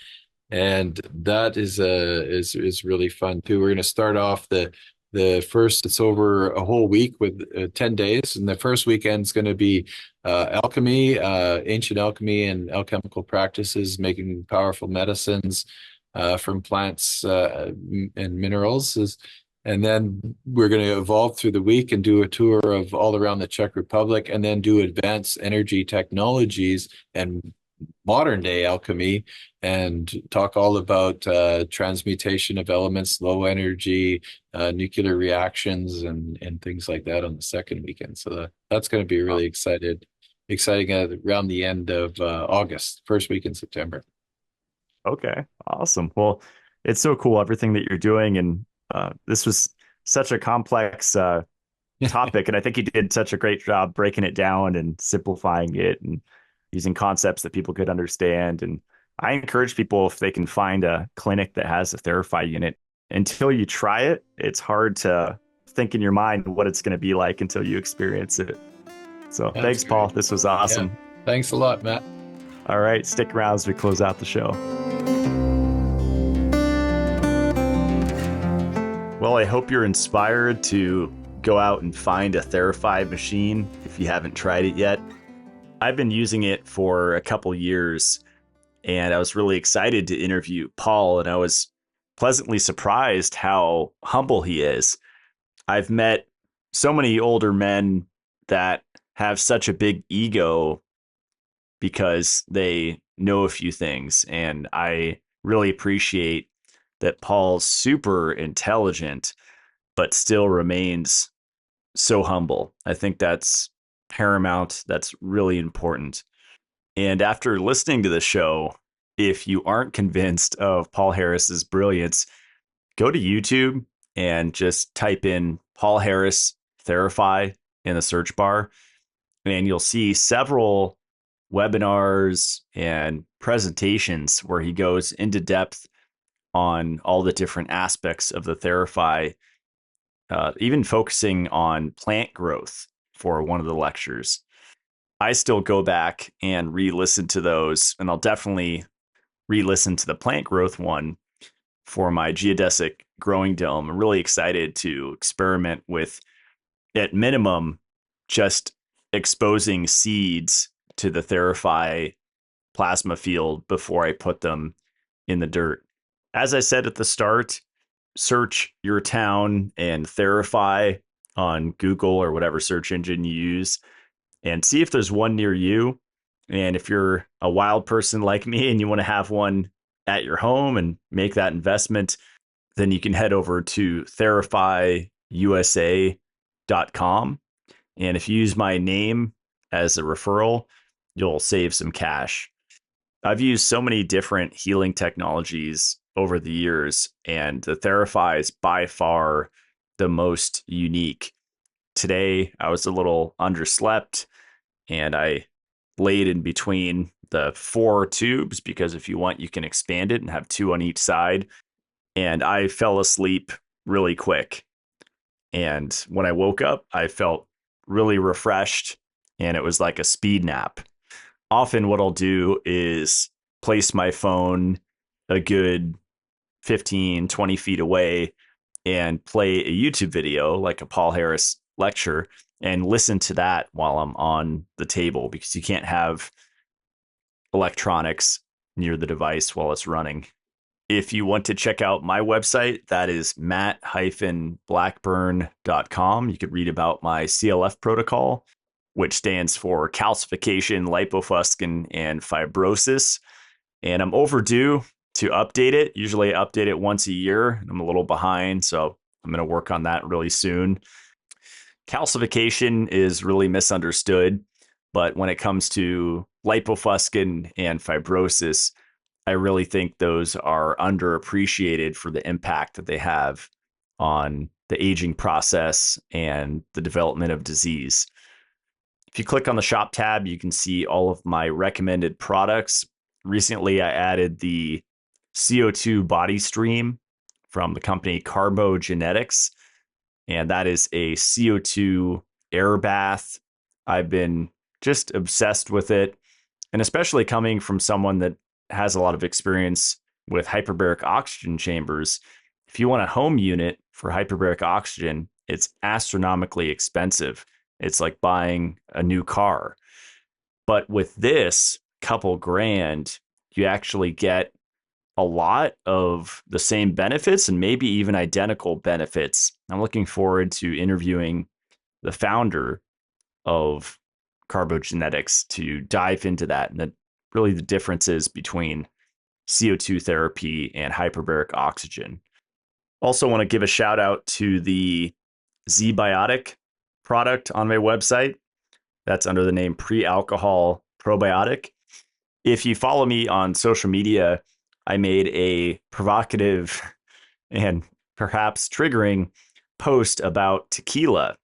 B: and that is really fun too. We're going to start off the first. It's over a whole week with 10 days, and the first weekend is going to be alchemy, ancient alchemy, and alchemical practices, making powerful medicines from plants and minerals. And then we're going to evolve through the week and do a tour of all around the Czech Republic, and then do advanced energy technologies and modern day alchemy, and talk all about transmutation of elements, low energy, nuclear reactions, and things like that on the second weekend. So that's going to be really exciting around the end of August, first week in September.
A: Okay, awesome. Well, it's so cool everything that you're doing, and this was such a complex topic, and I think you did such a great job breaking it down and simplifying it and using concepts that people could understand. And I encourage people, if they can find a clinic that has a Theraphi unit, until you try it, it's hard to think in your mind what it's going to be like until you experience it. So
B: That's
A: thanks, Paul.
B: great.
A: This was
B: Yeah.
A: awesome.
B: Thanks a lot, Matt.
A: All right, stick around as we close out the show. Well, I hope you're inspired to go out and find a Theraphi machine if you haven't tried it yet. I've been using it for a couple years, and I was really excited to interview Paul, and I was pleasantly surprised how humble he is. I've met so many older men that have such a big ego because they know a few things, and I really appreciate that Paul's super intelligent, but still remains so humble. I think that's paramount. That's really important. And after listening to the show, if you aren't convinced of Paul Harris's brilliance, go to YouTube and just type in Paul Harris Theraphi in the search bar, and you'll see several webinars and presentations where he goes into depth on all the different aspects of the Theraphi, even focusing on plant growth for one of the lectures. I still go back and re-listen to those, and I'll definitely re-listen to the plant growth one for my geodesic growing dome. I'm really excited to experiment with, at minimum, just exposing seeds to the Theraphi plasma field before I put them in the dirt. As I said at the start, search your town and Theraphi on Google or whatever search engine you use, and see if there's one near you. And if you're a wild person like me and you want to have one at your home and make that investment, then you can head over to theraphiusa.com. And if you use my name as a referral, you'll save some cash. I've used so many different healing technologies over the years, and the Theraphi is by far the most unique. Today, I was a little underslept, and I laid in between the 4 tubes, because if you want, you can expand it and have 2 on each side. And I fell asleep really quick. And when I woke up, I felt really refreshed, and it was like a speed nap. Often what I'll do is place my phone a good 15, 20 feet away and play a YouTube video like a Paul Harris lecture and listen to that while I'm on the table, because you can't have electronics near the device while it's running. If you want to check out my website, that is matt-blackburn.com. You could read about my CLF protocol, which stands for calcification, lipofuscin, and fibrosis. And I'm overdue to update it. Usually I update it once a year, and I'm a little behind, so I'm going to work on that really soon. Calcification is really misunderstood, but when it comes to lipofuscin and fibrosis, I really think those are underappreciated for the impact that they have on the aging process and the development of disease. If you click on the shop tab, you can see all of my recommended products. Recently, I added the CO2 body stream from the company Carbogenetics. and that is a CO2 air bath. I've been just obsessed with it, and especially coming from someone that has a lot of experience with hyperbaric oxygen chambers. If you want a home unit for hyperbaric oxygen, it's astronomically expensive. It's like buying a new car. But with this couple grand, you actually get a lot of the same benefits and maybe even identical benefits. I'm looking forward to interviewing the founder of Carbogenetics to dive into that and really the differences between CO2 therapy and hyperbaric oxygen. Also, want to give a shout out to the ZBiotic product on my website. That's under the name Pre-Alcohol Probiotic. If you follow me on social media, I made a provocative and perhaps triggering post about tequila,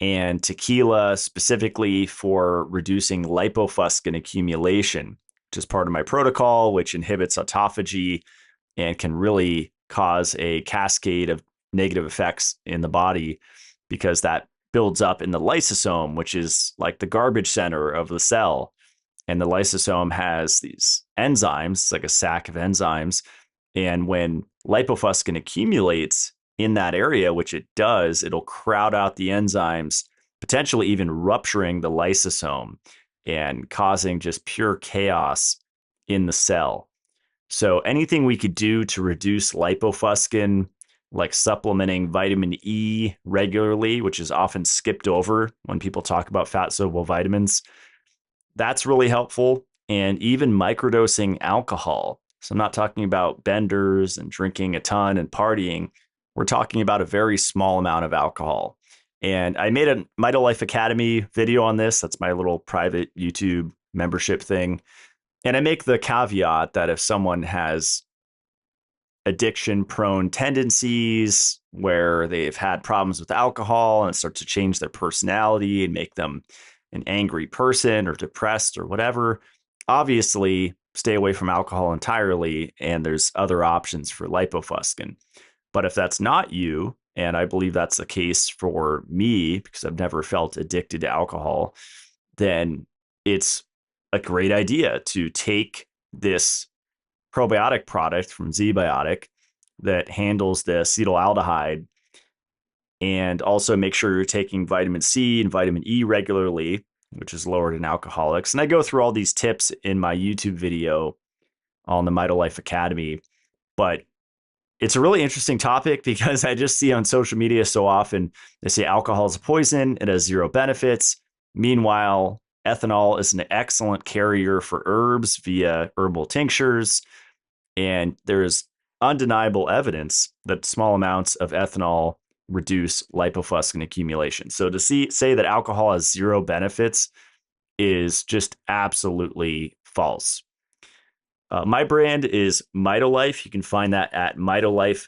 A: and tequila specifically for reducing lipofuscin accumulation, which is part of my protocol, which inhibits autophagy and can really cause a cascade of negative effects in the body because that builds up in the lysosome, which is like the garbage center of the cell. And the lysosome has these enzymes, it's like a sack of enzymes. And when lipofuscin accumulates in that area, which it does, it'll crowd out the enzymes, potentially even rupturing the lysosome and causing just pure chaos in the cell. So anything we could do to reduce lipofuscin, like supplementing vitamin E regularly, which is often skipped over when people talk about fat soluble vitamins, that's really helpful. And even microdosing alcohol. So I'm not talking about benders and drinking a ton and partying. We're talking about a very small amount of alcohol. And I made a Mitolife Academy video on this. That's my little private YouTube membership thing. And I make the caveat that if someone has addiction prone tendencies where they've had problems with alcohol and start to change their personality and make them an angry person or depressed or whatever, obviously stay away from alcohol entirely. And there's other options for lipofuscin. But if that's not you, and I believe that's the case for me because I've never felt addicted to alcohol, then it's a great idea to take this probiotic product from ZBiotic that handles the acetaldehyde and also make sure you're taking vitamin C and vitamin E regularly, which is lowered in alcoholics. And I go through all these tips in my YouTube video on the Mitolife Academy. But it's a really interesting topic because I just see on social media so often they say alcohol is a poison, it has zero benefits. Meanwhile, ethanol is an excellent carrier for herbs via herbal tinctures. And there's undeniable evidence that small amounts of ethanol reduce lipofuscin accumulation. So to say that alcohol has zero benefits is just absolutely false. My brand is Mitolife. You can find that at mitolife.co.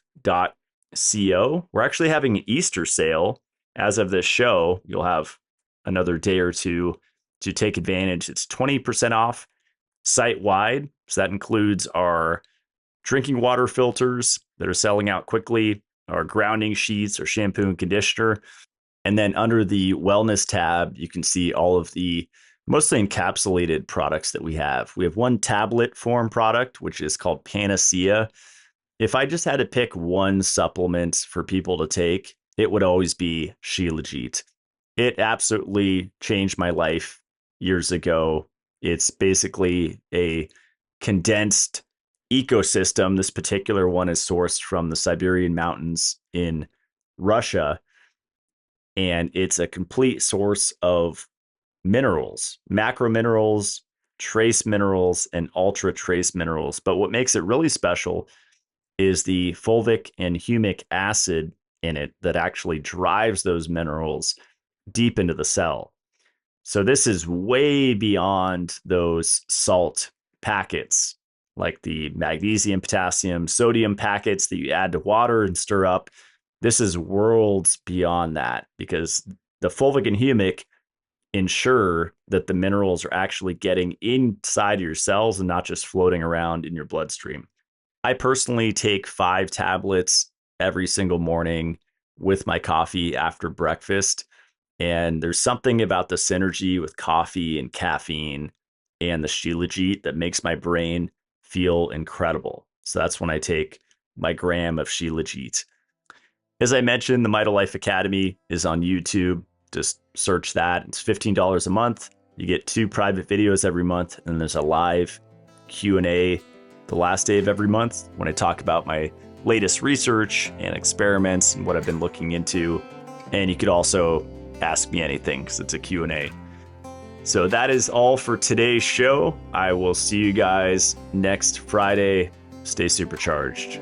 A: We're actually having an Easter sale. As of this show, you'll have another day or two to take advantage. It's 20% off site-wide. So that includes our drinking water filters that are selling out quickly, our grounding sheets, our shampoo and conditioner. And then under the wellness tab, you can see all of the mostly encapsulated products that we have. We have one tablet form product, which is called Panacea. If I just had to pick one supplement for people to take, it would always be Shilajit. It absolutely changed my life years ago. It's basically a condensed ecosystem. This particular one is sourced from the Siberian mountains in Russia, and it's a complete source of minerals, macro minerals, trace minerals, and ultra trace minerals. But what makes it really special is the fulvic and humic acid in it that actually drives those minerals deep into the cell. So this is way beyond those salt packets like the magnesium, potassium, sodium packets that you add to water and stir up. This is worlds beyond that because the fulvic and humic ensure that the minerals are actually getting inside your cells and not just floating around in your bloodstream. I personally take 5 tablets every single morning. with my coffee after breakfast. And there's something about the synergy with coffee and caffeine and the shilajit that makes my brain feel incredible. So that's when I take my gram of shilajit. As I mentioned, the Mitolife Academy is on YouTube. Just search that. It's $15 a month. You get 2 private videos every month, and there's a live Q&A the last day of every month when I talk about my latest research and experiments and what I've been looking into. And you could also ask me anything because it's a Q&A. So that is all for today's show. I will see you guys next Friday. Stay supercharged.